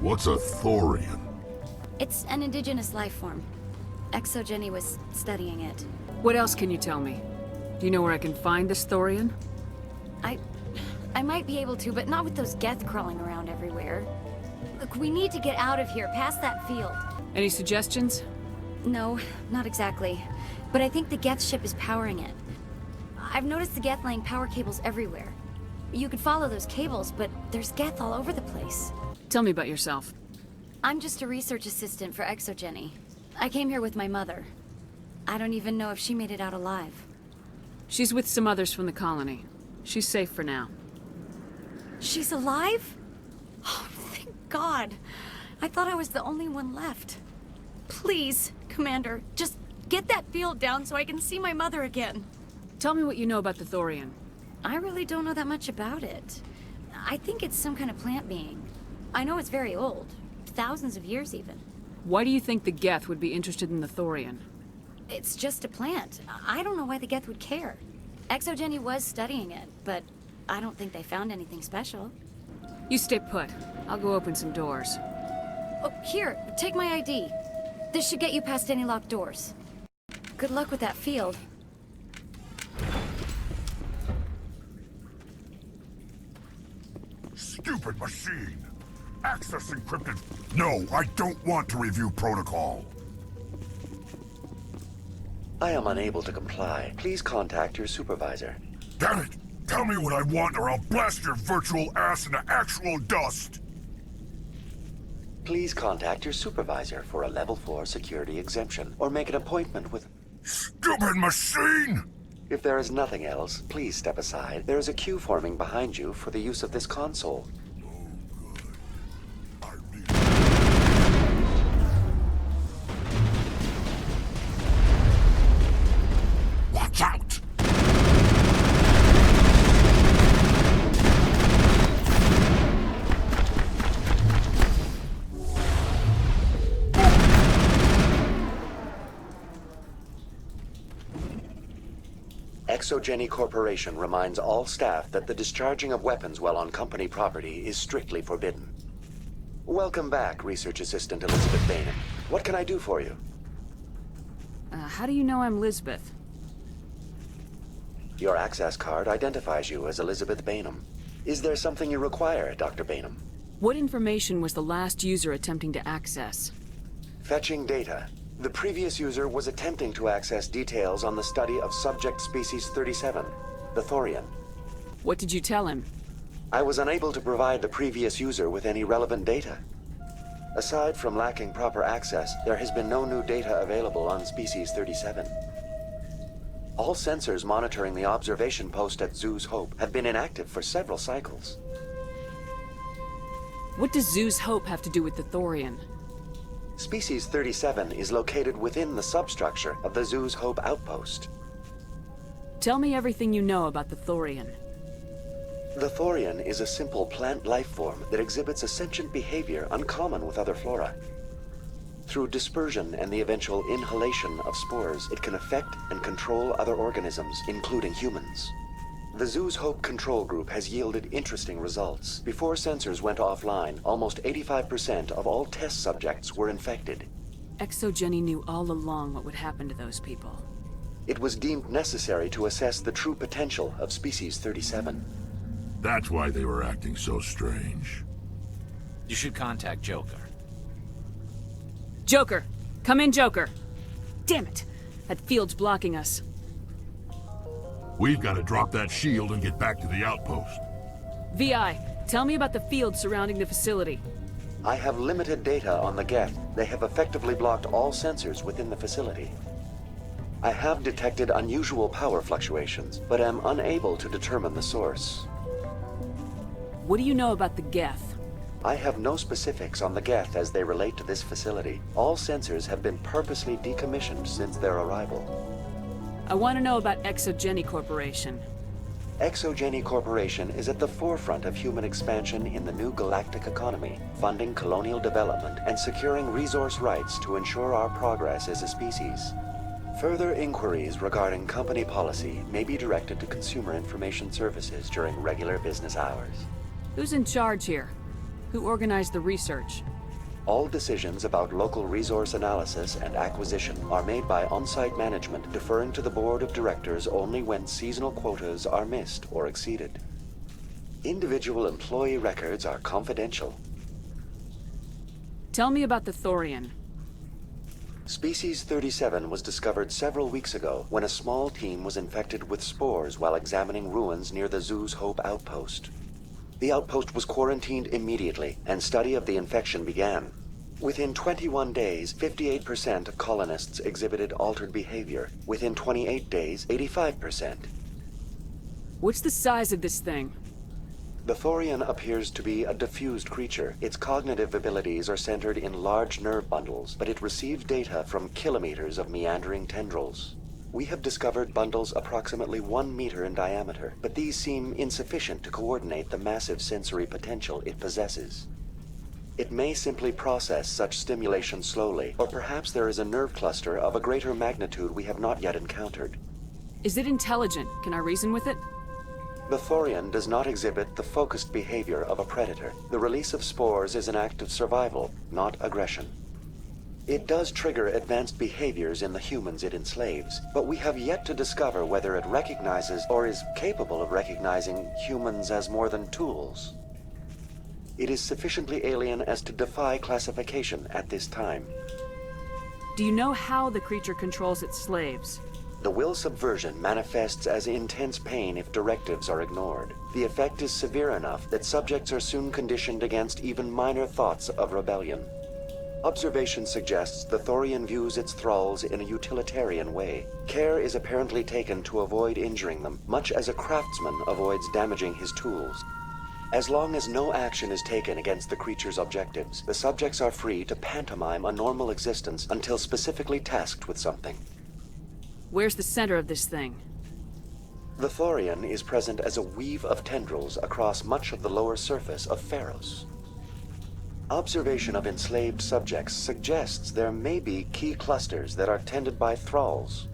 What's a Thorian? It's an indigenous life form. ExoGenny was studying it. What else can you tell me? Do you know where I can find this Thorian? I might be able to, but not with those Geth crawling around everywhere. Look, we need to get out of here, past that field. Any suggestions? No, not exactly. But I think the Geth ship is powering it. I've noticed the Geth laying power cables everywhere. You could follow those cables, but there's Geth all over the place. Tell me about yourself. I'm just a research assistant for ExoGenny. I came here with my mother. I don't even know if she made it out alive. She's with some others from the colony. She's safe for now. She's alive? Oh, thank God. I thought I was the only one left. Please, Commander, just get that field down so I can see my mother again. Tell me what you know about the Thorian. I really don't know that much about it. I think it's some kind of plant being. I know it's very old. Thousands of years, even. Why do you think the Geth would be interested in the Thorian? It's just a plant. I don't know why the Geth would care. ExoGenny was studying it, but I don't think they found anything special. You stay put. I'll go open some doors. Oh, here, take my ID. This should get you past any locked doors. Good luck with that field. Stupid machine! Access encrypted. No, I don't want to review protocol. I am unable to comply. Please contact your supervisor. Damn it! Tell me what I want or I'll blast your virtual ass into actual dust! Please contact your supervisor for a level 4 security exemption, or make an appointment with... Stupid machine! If there is nothing else, please step aside. There is a queue forming behind you for the use of this console. Watch out! ExoGenny Corporation reminds all staff that the discharging of weapons while on company property is strictly forbidden. Welcome back, Research Assistant Elizabeth Bainham. What can I do for you? How do you know I'm Lisbeth? Your access card identifies you as Elizabeth Bainham. Is there something you require, Dr. Bainham? What information was the last user attempting to access? Fetching data. The previous user was attempting to access details on the study of subject species 37, the Thorian. What did you tell him? I was unable to provide the previous user with any relevant data. Aside from lacking proper access, there has been no new data available on species 37. All sensors monitoring the observation post at Zoo's Hope have been inactive for several cycles. What does Zoo's Hope have to do with the Thorian? Species 37 is located within the substructure of the Zoo's Hope outpost. Tell me everything you know about the Thorian. The Thorian is a simple plant life form that exhibits a sentient behavior uncommon with other flora. Through dispersion and the eventual inhalation of spores, it can affect and control other organisms, including humans. The Zoo's Hope control group has yielded interesting results. Before sensors went offline, almost 85% of all test subjects were infected. ExoGenny knew all along what would happen to those people. It was deemed necessary to assess the true potential of species 37. That's why they were acting so strange. You should contact Joker. Joker! Come in, Joker! Damn it! That field's blocking us. We've got to drop that shield and get back to the outpost. VI, tell me about the field surrounding the facility. I have limited data on the Geth. They have effectively blocked all sensors within the facility. I have detected unusual power fluctuations, but am unable to determine the source. What do you know about the Geth? I have no specifics on the Geth as they relate to this facility. All sensors have been purposely decommissioned since their arrival. I want to know about Exogeny Corporation. Exogeny Corporation is at the forefront of human expansion in the new galactic economy, funding colonial development and securing resource rights to ensure our progress as a species. Further inquiries regarding company policy may be directed to Consumer Information Services during regular business hours. Who's in charge here? Who organized the research? All decisions about local resource analysis and acquisition are made by on-site management, deferring to the board of directors only when seasonal quotas are missed or exceeded. Individual employee records are confidential. Tell me about the Thorian. Species 37 was discovered several weeks ago when a small team was infected with spores while examining ruins near the Zoo's Hope outpost. The outpost was quarantined immediately, and study of the infection began. Within 21 days, 58% of colonists exhibited altered behavior. Within 28 days, 85%. What's the size of this thing? The Thorian appears to be a diffused creature. Its cognitive abilities are centered in large nerve bundles, but it receives data from kilometers of meandering tendrils. We have discovered bundles approximately 1 meter in diameter, but these seem insufficient to coordinate the massive sensory potential it possesses. It may simply process such stimulation slowly, or perhaps there is a nerve cluster of a greater magnitude we have not yet encountered. Is it intelligent? Can I reason with it? The Thorian does not exhibit the focused behavior of a predator. The release of spores is an act of survival, not aggression. It does trigger advanced behaviors in the humans it enslaves, but we have yet to discover whether it recognizes or is capable of recognizing humans as more than tools. It is sufficiently alien as to defy classification at this time. Do you know how the creature controls its slaves? The will subversion manifests as intense pain if directives are ignored. The effect is severe enough that subjects are soon conditioned against even minor thoughts of rebellion. Observation suggests the Thorian views its thralls in a utilitarian way. Care is apparently taken to avoid injuring them, much as a craftsman avoids damaging his tools. As long as no action is taken against the creature's objectives, the subjects are free to pantomime a normal existence until specifically tasked with something. Where's the center of this thing? The Thorian is present as a weave of tendrils across much of the lower surface of Ferros. Observation of enslaved subjects suggests there may be key clusters that are tended by thralls.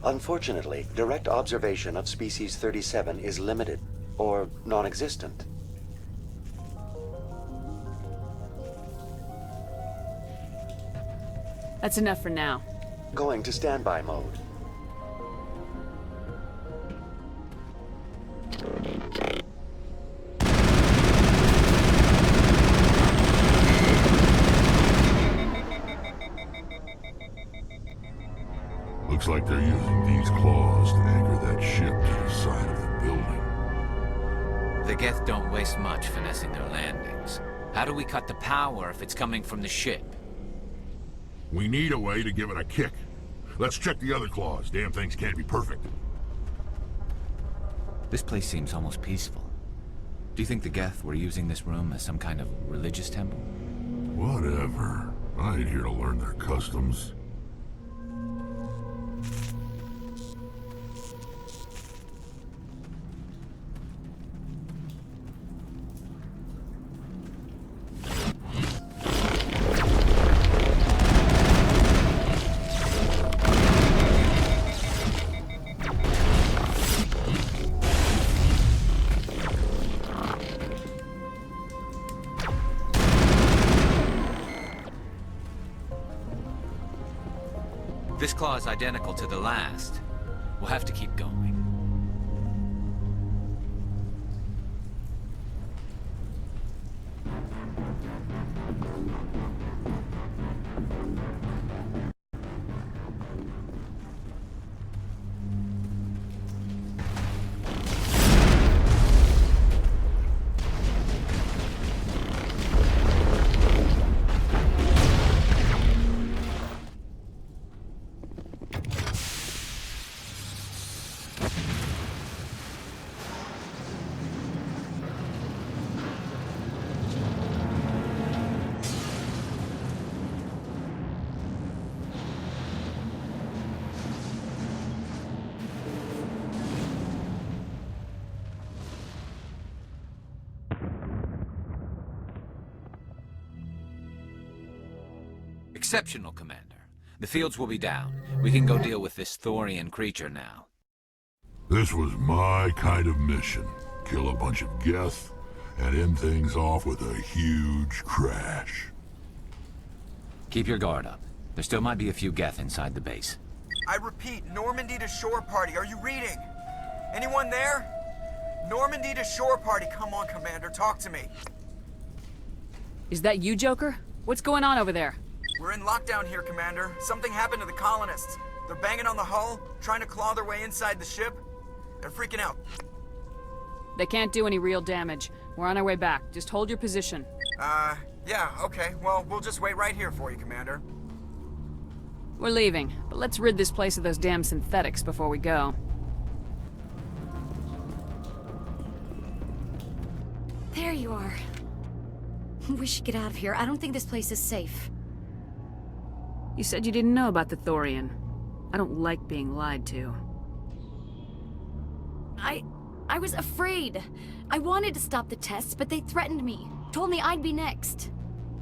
Unfortunately, direct observation of species 37 is limited, or non-existent. That's enough for now. Going to standby mode. Looks like they're using these claws to anchor that ship to the side of the building. The Geth don't waste much finessing their landings. How do we cut the power if it's coming from the ship? We need a way to give it a kick. Let's check the other claws. Damn things can't be perfect. This place seems almost peaceful. Do you think the Geth were using this room as some kind of religious temple? Whatever. I ain't here to learn their customs. This claw is identical to the last. We'll have to keep going. Exceptional, Commander. The fields will be down. We can go deal with this Thorian creature now. This was my kind of mission. Kill a bunch of Geth, and end things off with a huge crash. Keep your guard up. There still might be a few Geth inside the base. I repeat, Normandy to shore party. Are you reading? Anyone there? Normandy to shore party. Come on, Commander, talk to me. Is that you, Joker? What's going on over there? We're in lockdown here, Commander. Something happened to the colonists. They're banging on the hull, trying to claw their way inside the ship. They're freaking out. They can't do any real damage. We're on our way back. Just hold your position. Yeah, okay. Well, we'll just wait right here for you, Commander. We're leaving, but let's rid this place of those damn synthetics before we go. There you are. We should get out of here. I don't think this place is safe. You said you didn't know about the Thorian. I don't like being lied to. I was afraid. I wanted to stop the tests, but they threatened me. Told me I'd be next.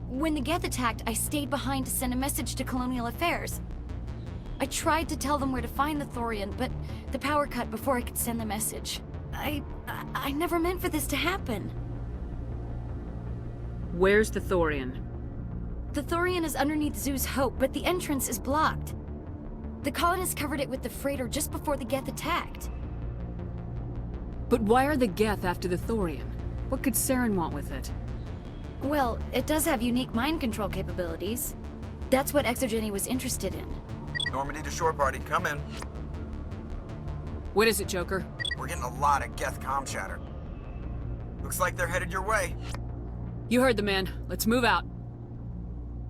When the Geth attacked, I stayed behind to send a message to Colonial Affairs. I tried to tell them where to find the Thorian, but the power cut before I could send the message. I never meant for this to happen. Where's the Thorian? The Thorian is underneath Zoo's Hope, but the entrance is blocked. The colonists covered it with the freighter just before the Geth attacked. But why are the Geth after the Thorian? What could Saren want with it? Well, it does have unique mind control capabilities. That's what Exogeny was interested in. Normandy to shore party, come in. What is it, Joker? We're getting a lot of Geth comm chatter. Looks like they're headed your way. You heard the man. Let's move out.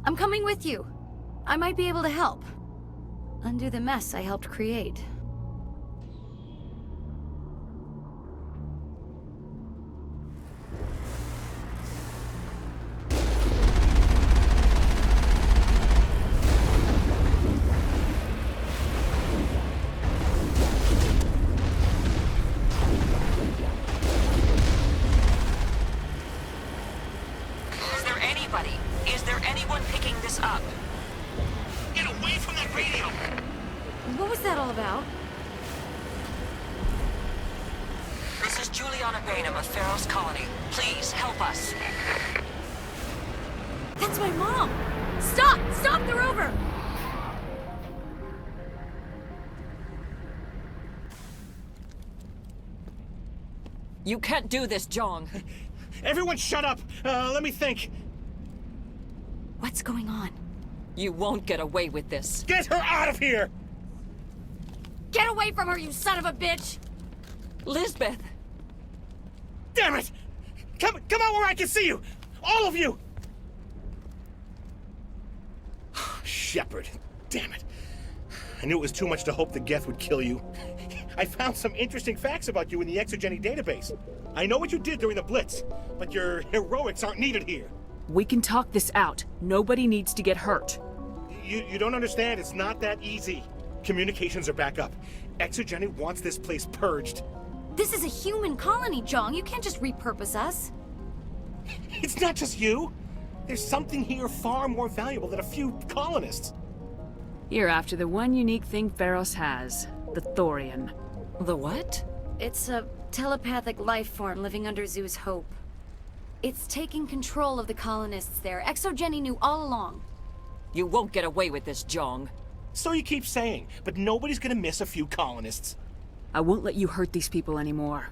I'm coming with you. I might be able to help. Undo the mess I helped create. Is there anyone picking this up? Get away from that radio! What was that all about? This is Juliana Bainham of Ferros Colony. Please, help us. That's my mom! Stop! Stop the rover! You can't do this, Jong. Everyone shut up! Let me think. What's going on? You won't get away with this. Get her out of here! Get away from her, you son of a bitch! Lisbeth! Damn it! Come out where I can see you! All of you! Shepard. Damn it. I knew it was too much to hope the Geth would kill you. I found some interesting facts about you in the Exogeny database. I know what you did during the Blitz, but your heroics aren't needed here. We can talk this out. Nobody needs to get hurt. You don't understand. It's not that easy. Communications are back up. Exogeny wants this place purged. This is a human colony, Jong. You can't just repurpose us. It's not just you. There's something here far more valuable than a few colonists. You're after the one unique thing Ferros has. The Thorian. The what? It's a telepathic life form living under Zoo's Hope. It's taking control of the colonists there. Exogeny knew all along. You won't get away with this, Jong. So you keep saying, but nobody's gonna miss a few colonists. I won't let you hurt these people anymore.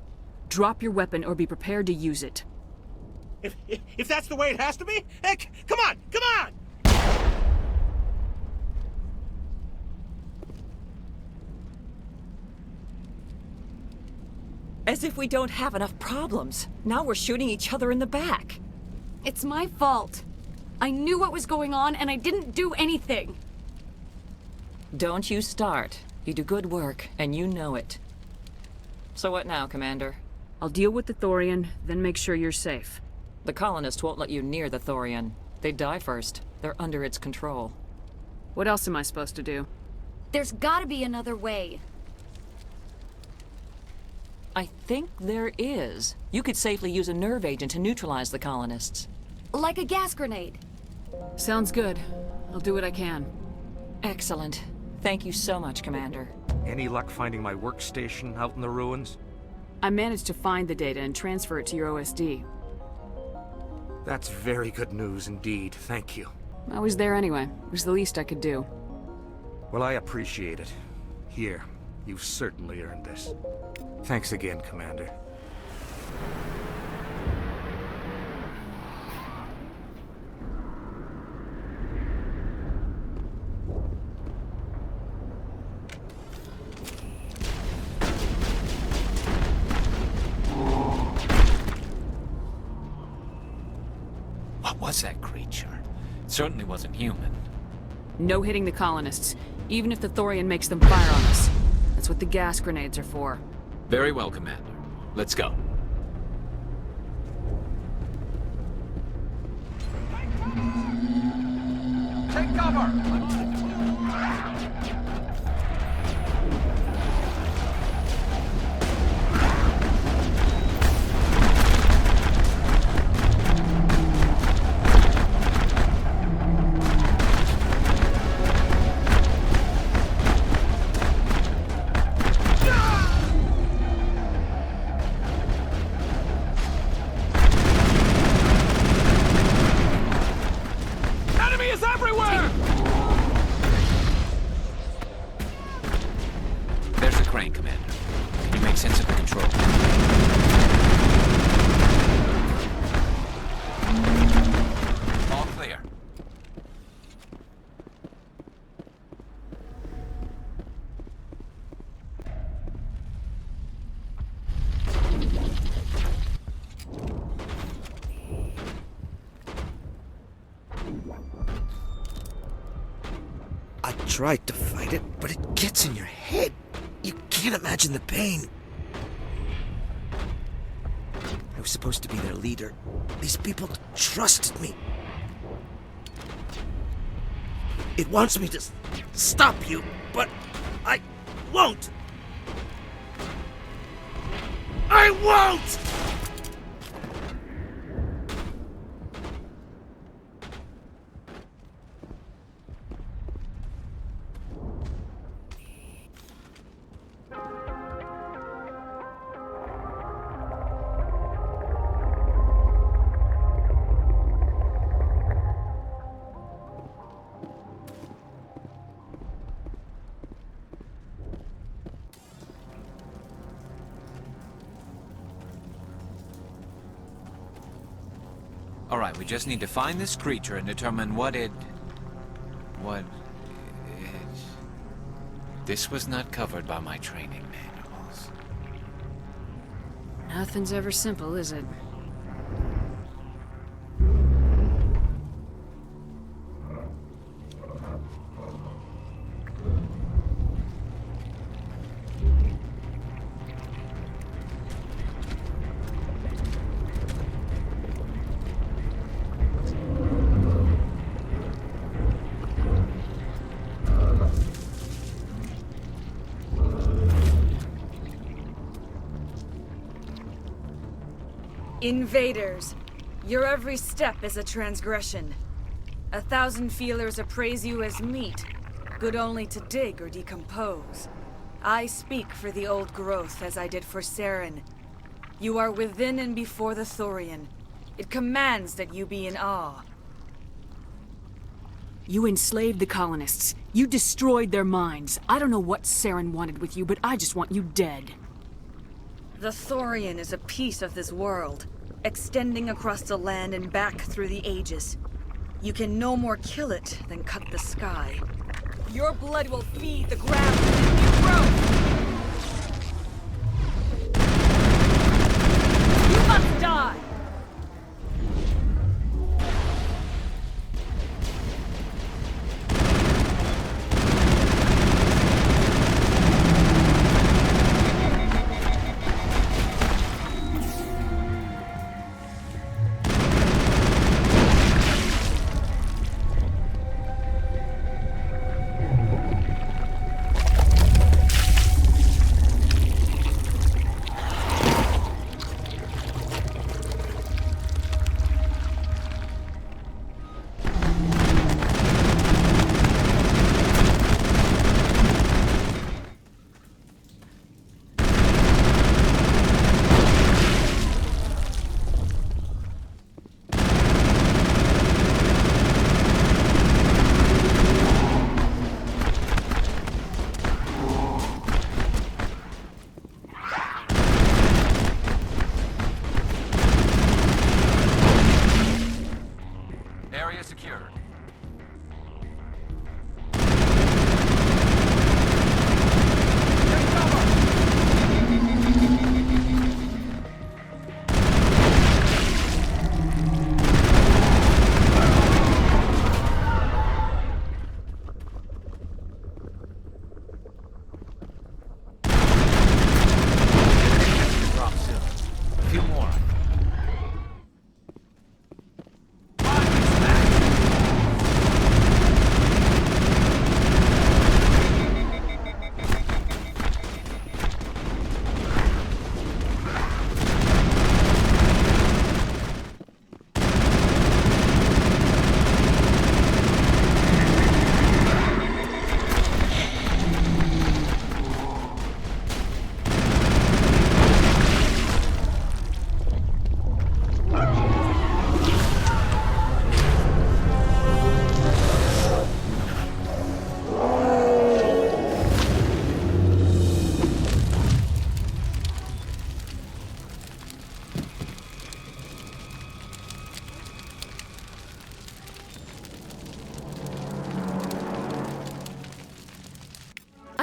Drop your weapon or be prepared to use it. If that's the way it has to be, heck, come on, come on! As if we don't have enough problems. Now we're shooting each other in the back. It's my fault. I knew what was going on and I didn't do anything. Don't you start. You do good work, and you know it. So what now, Commander? I'll deal with the Thorian, then make sure you're safe. The colonists won't let you near the Thorian. They'd die first. They're under its control. What else am I supposed to do? There's gotta be another way. I think there is. You could safely use a nerve agent to neutralize the colonists. Like a gas grenade. Sounds good. I'll do what I can. Excellent. Thank you so much, Commander. Any luck finding my workstation out in the ruins? I managed to find the data and transfer it to your OSD. That's very good news indeed. Thank you. I was there anyway. It was the least I could do. Well, I appreciate it. Here, you've certainly earned this. Thanks again, Commander. What was that creature? It certainly wasn't human. No hitting the colonists, even if the Thorian makes them fire on us. That's what the gas grenades are for. Very well, Commander. Let's go. Take cover! Enemy is everywhere! There's the crane, Commander. Can you make sense of the control? All clear. I tried to fight it, but it gets in your head. You can't imagine the pain. I was supposed to be their leader. These people trusted me. It wants me to stop you, but I won't. I won't! All right, we just need to find this creature and determine what it... This was not covered by my training manuals. Nothing's ever simple, is it? Invaders, your every step is a transgression. 1,000 feelers appraise you as meat, good only to dig or decompose. I speak for the old growth as I did for Saren. You are within and before the Thorian. It commands that you be in awe. You enslaved the colonists. You destroyed their minds. I don't know what Saren wanted with you, but I just want you dead. The Thorian is a piece of this world, extending across the land and back through the ages. You can no more kill it than cut the sky. Your blood will feed the ground and new growth! You must die!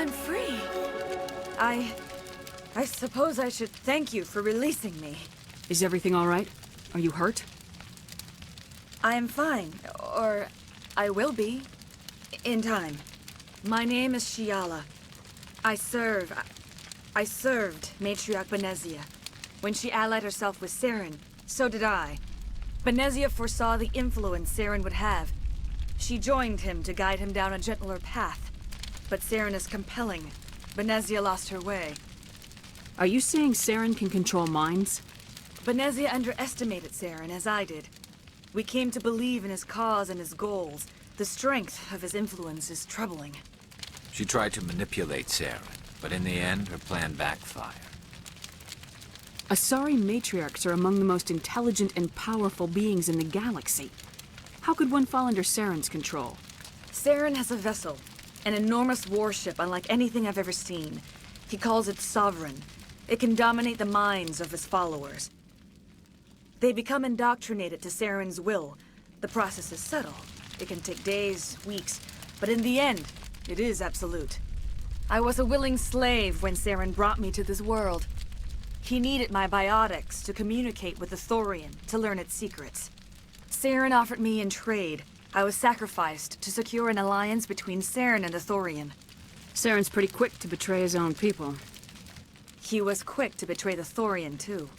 I'm free. I suppose I should thank you for releasing me. Is everything all right? Are you hurt? I am fine, or I will be, in time. My name is Shiala. I served Matriarch Benezia. When she allied herself with Saren, so did I. Benezia foresaw the influence Saren would have. She joined him to guide him down a gentler path. But Saren is compelling. Benezia lost her way. Are you saying Saren can control minds? Benezia underestimated Saren, as I did. We came to believe in his cause and his goals. The strength of his influence is troubling. She tried to manipulate Saren, but in the end, her plan backfired. Asari matriarchs are among the most intelligent and powerful beings in the galaxy. How could one fall under Saren's control? Saren has a vessel, an enormous warship unlike anything I've ever seen. He calls it Sovereign. It can dominate the minds of his followers. They become indoctrinated to Saren's will. The process is subtle. It can take days, weeks, but in the end, it is absolute. I was a willing slave when Saren brought me to this world. He needed my biotics to communicate with the Thorian, to learn its secrets. Saren offered me in trade. I was sacrificed to secure an alliance between Saren and the Thorian. Saren's pretty quick to betray his own people. He was quick to betray the Thorian, too.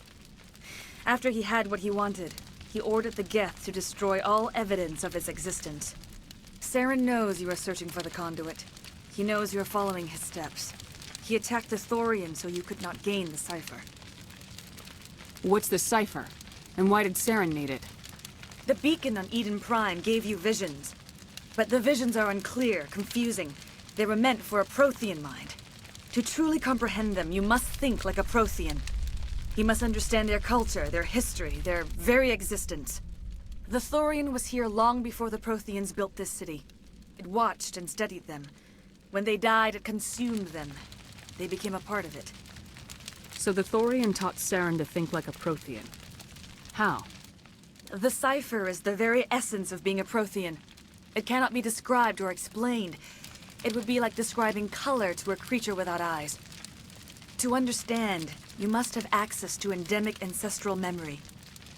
After he had what he wanted, he ordered the Geth to destroy all evidence of his existence. Saren knows you are searching for the conduit. He knows you are following his steps. He attacked the Thorian so you could not gain the cipher. What's the cipher? And why did Saren need it? The beacon on Eden Prime gave you visions. But the visions are unclear, confusing. They were meant for a Prothean mind. To truly comprehend them, you must think like a Prothean. You must understand their culture, their history, their very existence. The Thorian was here long before the Protheans built this city. It watched and studied them. When they died, it consumed them. They became a part of it. So the Thorian taught Saren to think like a Prothean. How? The cipher is the very essence of being a Prothean. It cannot be described or explained. It would be like describing color to a creature without eyes. To understand, you must have access to endemic ancestral memory.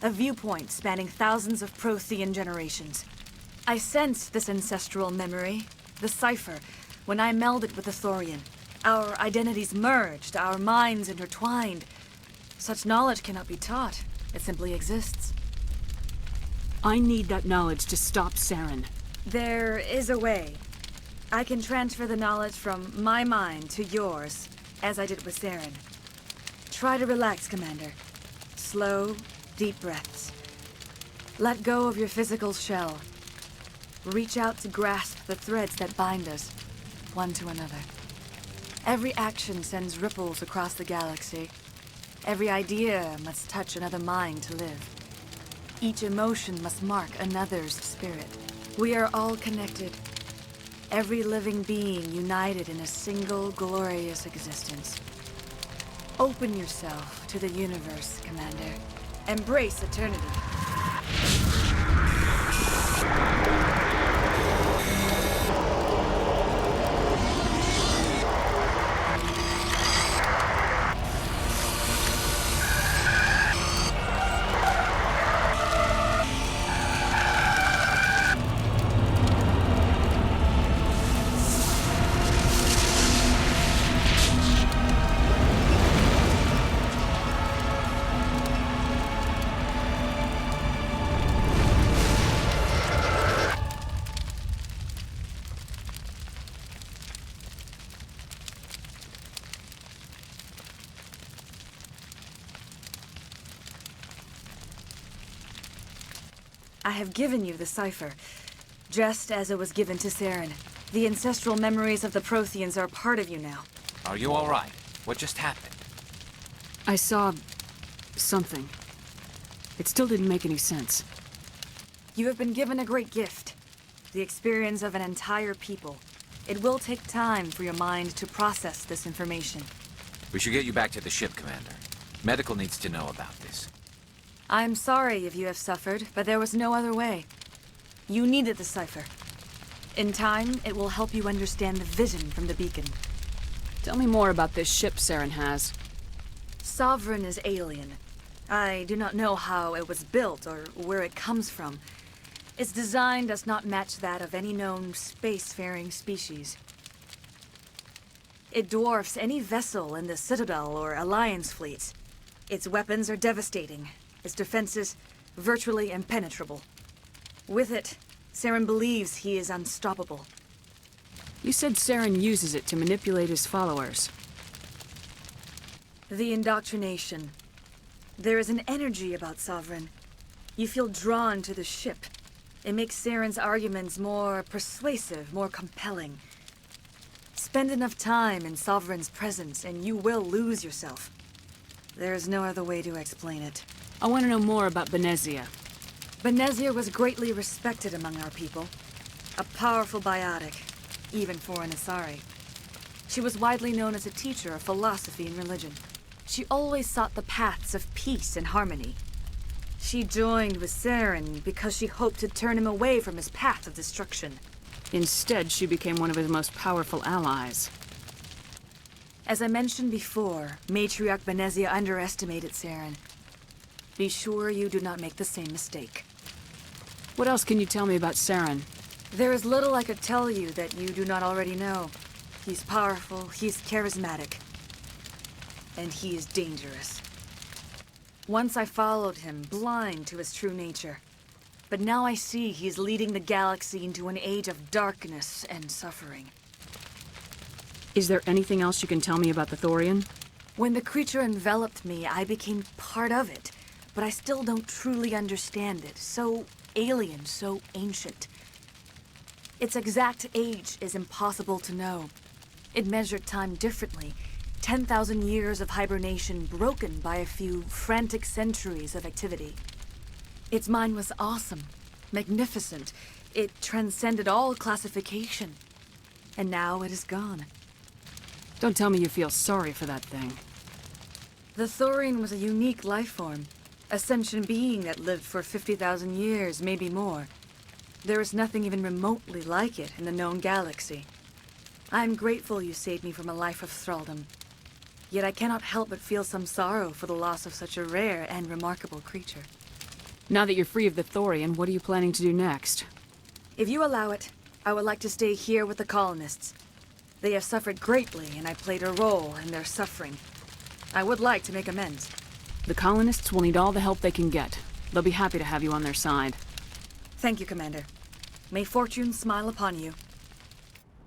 A viewpoint spanning thousands of Prothean generations. I sensed this ancestral memory, the cipher, when I melded with the Thorian. Our identities merged, our minds intertwined. Such knowledge cannot be taught. It simply exists. I need that knowledge to stop Saren. There is a way. I can transfer the knowledge from my mind to yours, as I did with Saren. Try to relax, Commander. Slow, deep breaths. Let go of your physical shell. Reach out to grasp the threads that bind us, one to another. Every action sends ripples across the galaxy. Every idea must touch another mind to live. Each emotion must mark another's spirit. We are all connected. Every living being united in a single glorious existence. Open yourself to the universe, Commander. Embrace eternity. I have given you the cipher, just as it was given to Saren. The ancestral memories of the Protheans are a part of you now. Are you all right? What just happened? I saw something. It still didn't make any sense. You have been given a great gift. The experience of an entire people. It will take time for your mind to process this information. We should get you back to the ship, Commander. Medical needs to know about this. I'm sorry if you have suffered, but there was no other way. You needed the cipher. In time, it will help you understand the vision from the beacon. Tell me more about this ship Saren has. Sovereign is alien. I do not know how it was built or where it comes from. Its design does not match that of any known spacefaring species. It dwarfs any vessel in the Citadel or Alliance fleets. Its weapons are devastating. Its defenses virtually impenetrable. With it, Saren believes he is unstoppable. You said Saren uses it to manipulate his followers. The indoctrination. There is an energy about Sovereign. You feel drawn to the ship. It makes Saren's arguments more persuasive, more compelling. Spend enough time in Sovereign's presence and you will lose yourself. There is no other way to explain it. I want to know more about Benezia. Benezia was greatly respected among our people. A powerful biotic, even for an Asari. She was widely known as a teacher of philosophy and religion. She always sought the paths of peace and harmony. She joined with Saren because she hoped to turn him away from his path of destruction. Instead, she became one of his most powerful allies. As I mentioned before, Matriarch Benezia underestimated Saren. Be sure you do not make the same mistake. What else can you tell me about Saren? There is little I could tell you that you do not already know. He's powerful, he's charismatic, and he is dangerous. Once I followed him, blind to his true nature. But now I see he's leading the galaxy into an age of darkness and suffering. Is there anything else you can tell me about the Thorian? When the creature enveloped me, I became part of it. But I still don't truly understand it. So alien, so ancient. Its exact age is impossible to know. It measured time differently. 10,000 years of hibernation broken by a few frantic centuries of activity. Its mind was awesome, magnificent. It transcended all classification. And now it is gone. Don't tell me you feel sorry for that thing. The Thorian was a unique life form. A sentient being that lived for 50,000 years, maybe more. There is nothing even remotely like it in the known galaxy. I'm grateful you saved me from a life of thraldom. Yet I cannot help but feel some sorrow for the loss of such a rare and remarkable creature. Now that you're free of the Thorian, what are you planning to do next? If you allow it, I would like to stay here with the colonists. They have suffered greatly, and I played a role in their suffering. I would like to make amends. The colonists will need all the help they can get. They'll be happy to have you on their side. Thank you, Commander. May fortune smile upon you.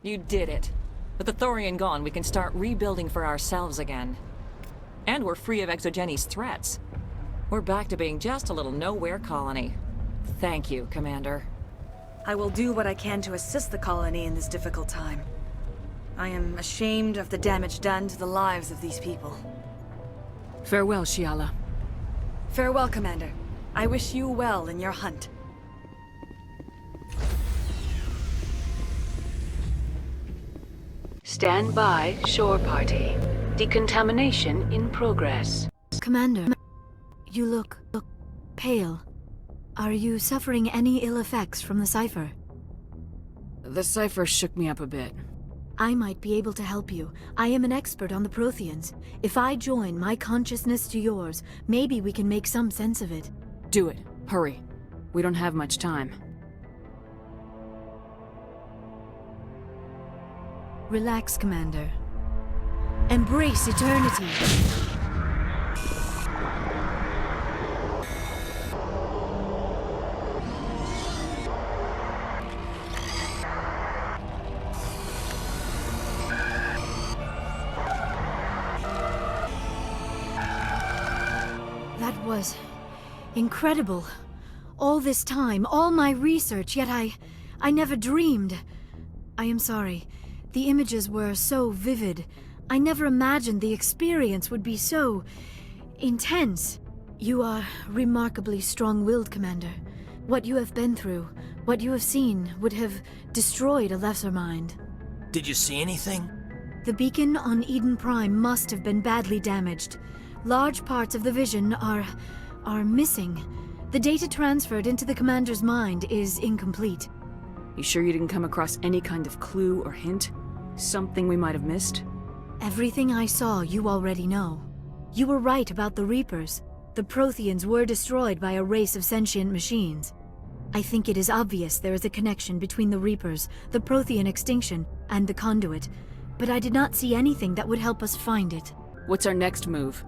You did it. With the Thorian gone, we can start rebuilding for ourselves again. And we're free of Exogeni's threats. We're back to being just a little nowhere colony. Thank you, Commander. I will do what I can to assist the colony in this difficult time. I am ashamed of the damage done to the lives of these people. Farewell, Shiala. Farewell, Commander. I wish you well in your hunt. Stand by, shore party. Decontamination in progress. Commander, you look pale. Are you suffering any ill effects from the cipher? The cipher shook me up a bit. I might be able to help you. I am an expert on the Protheans. If I join my consciousness to yours, maybe we can make some sense of it. Do it. Hurry. We don't have much time. Relax, Commander. Embrace eternity. That was incredible. All this time, all my research, yet I never dreamed. I am sorry. The images were so vivid. I never imagined the experience would be so intense. You are remarkably strong-willed, Commander. What you have been through, what you have seen, would have destroyed a lesser mind. Did you see anything? The beacon on Eden Prime must have been badly damaged. Large parts of the vision are missing. The data transferred into the Commander's mind is incomplete. You sure you didn't come across any kind of clue or hint? Something we might have missed? Everything I saw, you already know. You were right about the Reapers. The Protheans were destroyed by a race of sentient machines. I think it is obvious there is a connection between the Reapers, the Prothean extinction, and the Conduit, but I did not see anything that would help us find it. What's our next move?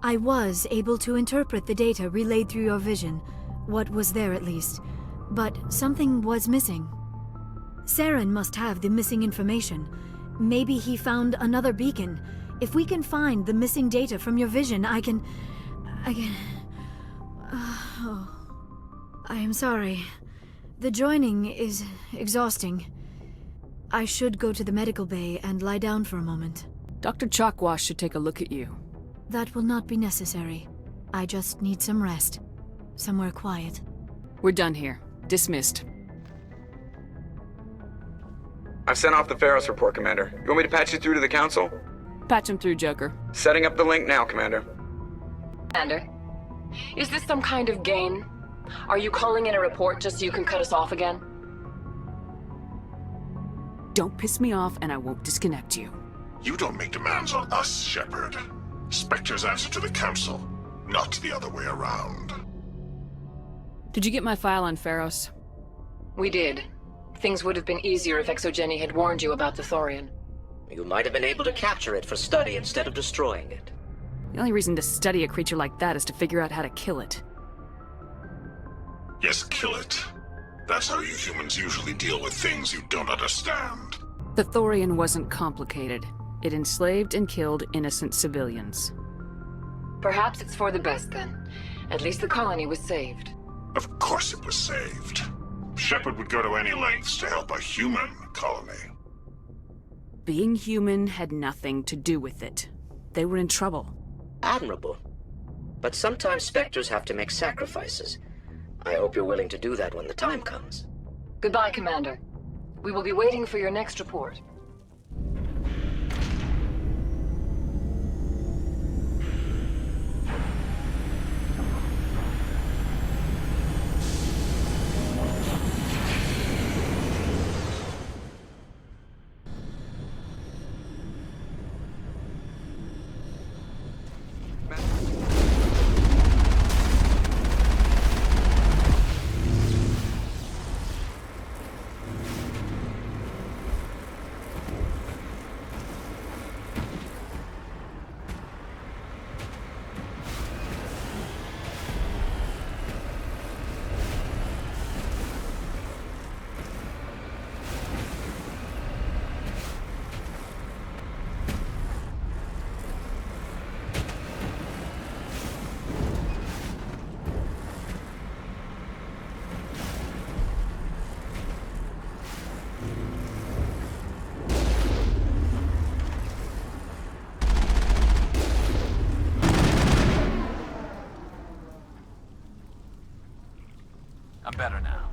I was able to interpret the data relayed through your vision, what was there at least, but something was missing. Saren must have the missing information. Maybe he found another beacon. If we can find the missing data from your vision, I can... Oh. I am sorry. The joining is exhausting. I should go to the medical bay and lie down for a moment. Dr. Chalkwash should take a look at you. That will not be necessary. I just need some rest. Somewhere quiet. We're done here. Dismissed. I've sent off the Ferros report, Commander. You want me to patch you through to the Council? Patch him through, Joker. Setting up the link now, Commander. Commander, is this some kind of game? Are you calling in a report just so you can cut us off again? Don't piss me off and I won't disconnect you. You don't make demands on us, Shepard. Spectres answer to the Council, not the other way around. Did you get my file on Ferros? We did. Things would have been easier if Exogeny had warned you about the Thorian. You might have been able to capture it for study instead of destroying it. The only reason to study a creature like that is to figure out how to kill it. Yes, kill it. That's how you humans usually deal with things you don't understand. The Thorian wasn't complicated. It enslaved and killed innocent civilians. Perhaps it's for the best then. At least the colony was saved. Of course it was saved. Shepard would go to any lengths to help a human colony. Being human had nothing to do with it. They were in trouble. Admirable. But sometimes Spectres have to make sacrifices. I hope you're willing to do that when the time comes. Goodbye, Commander. We will be waiting for your next report. I'm better now.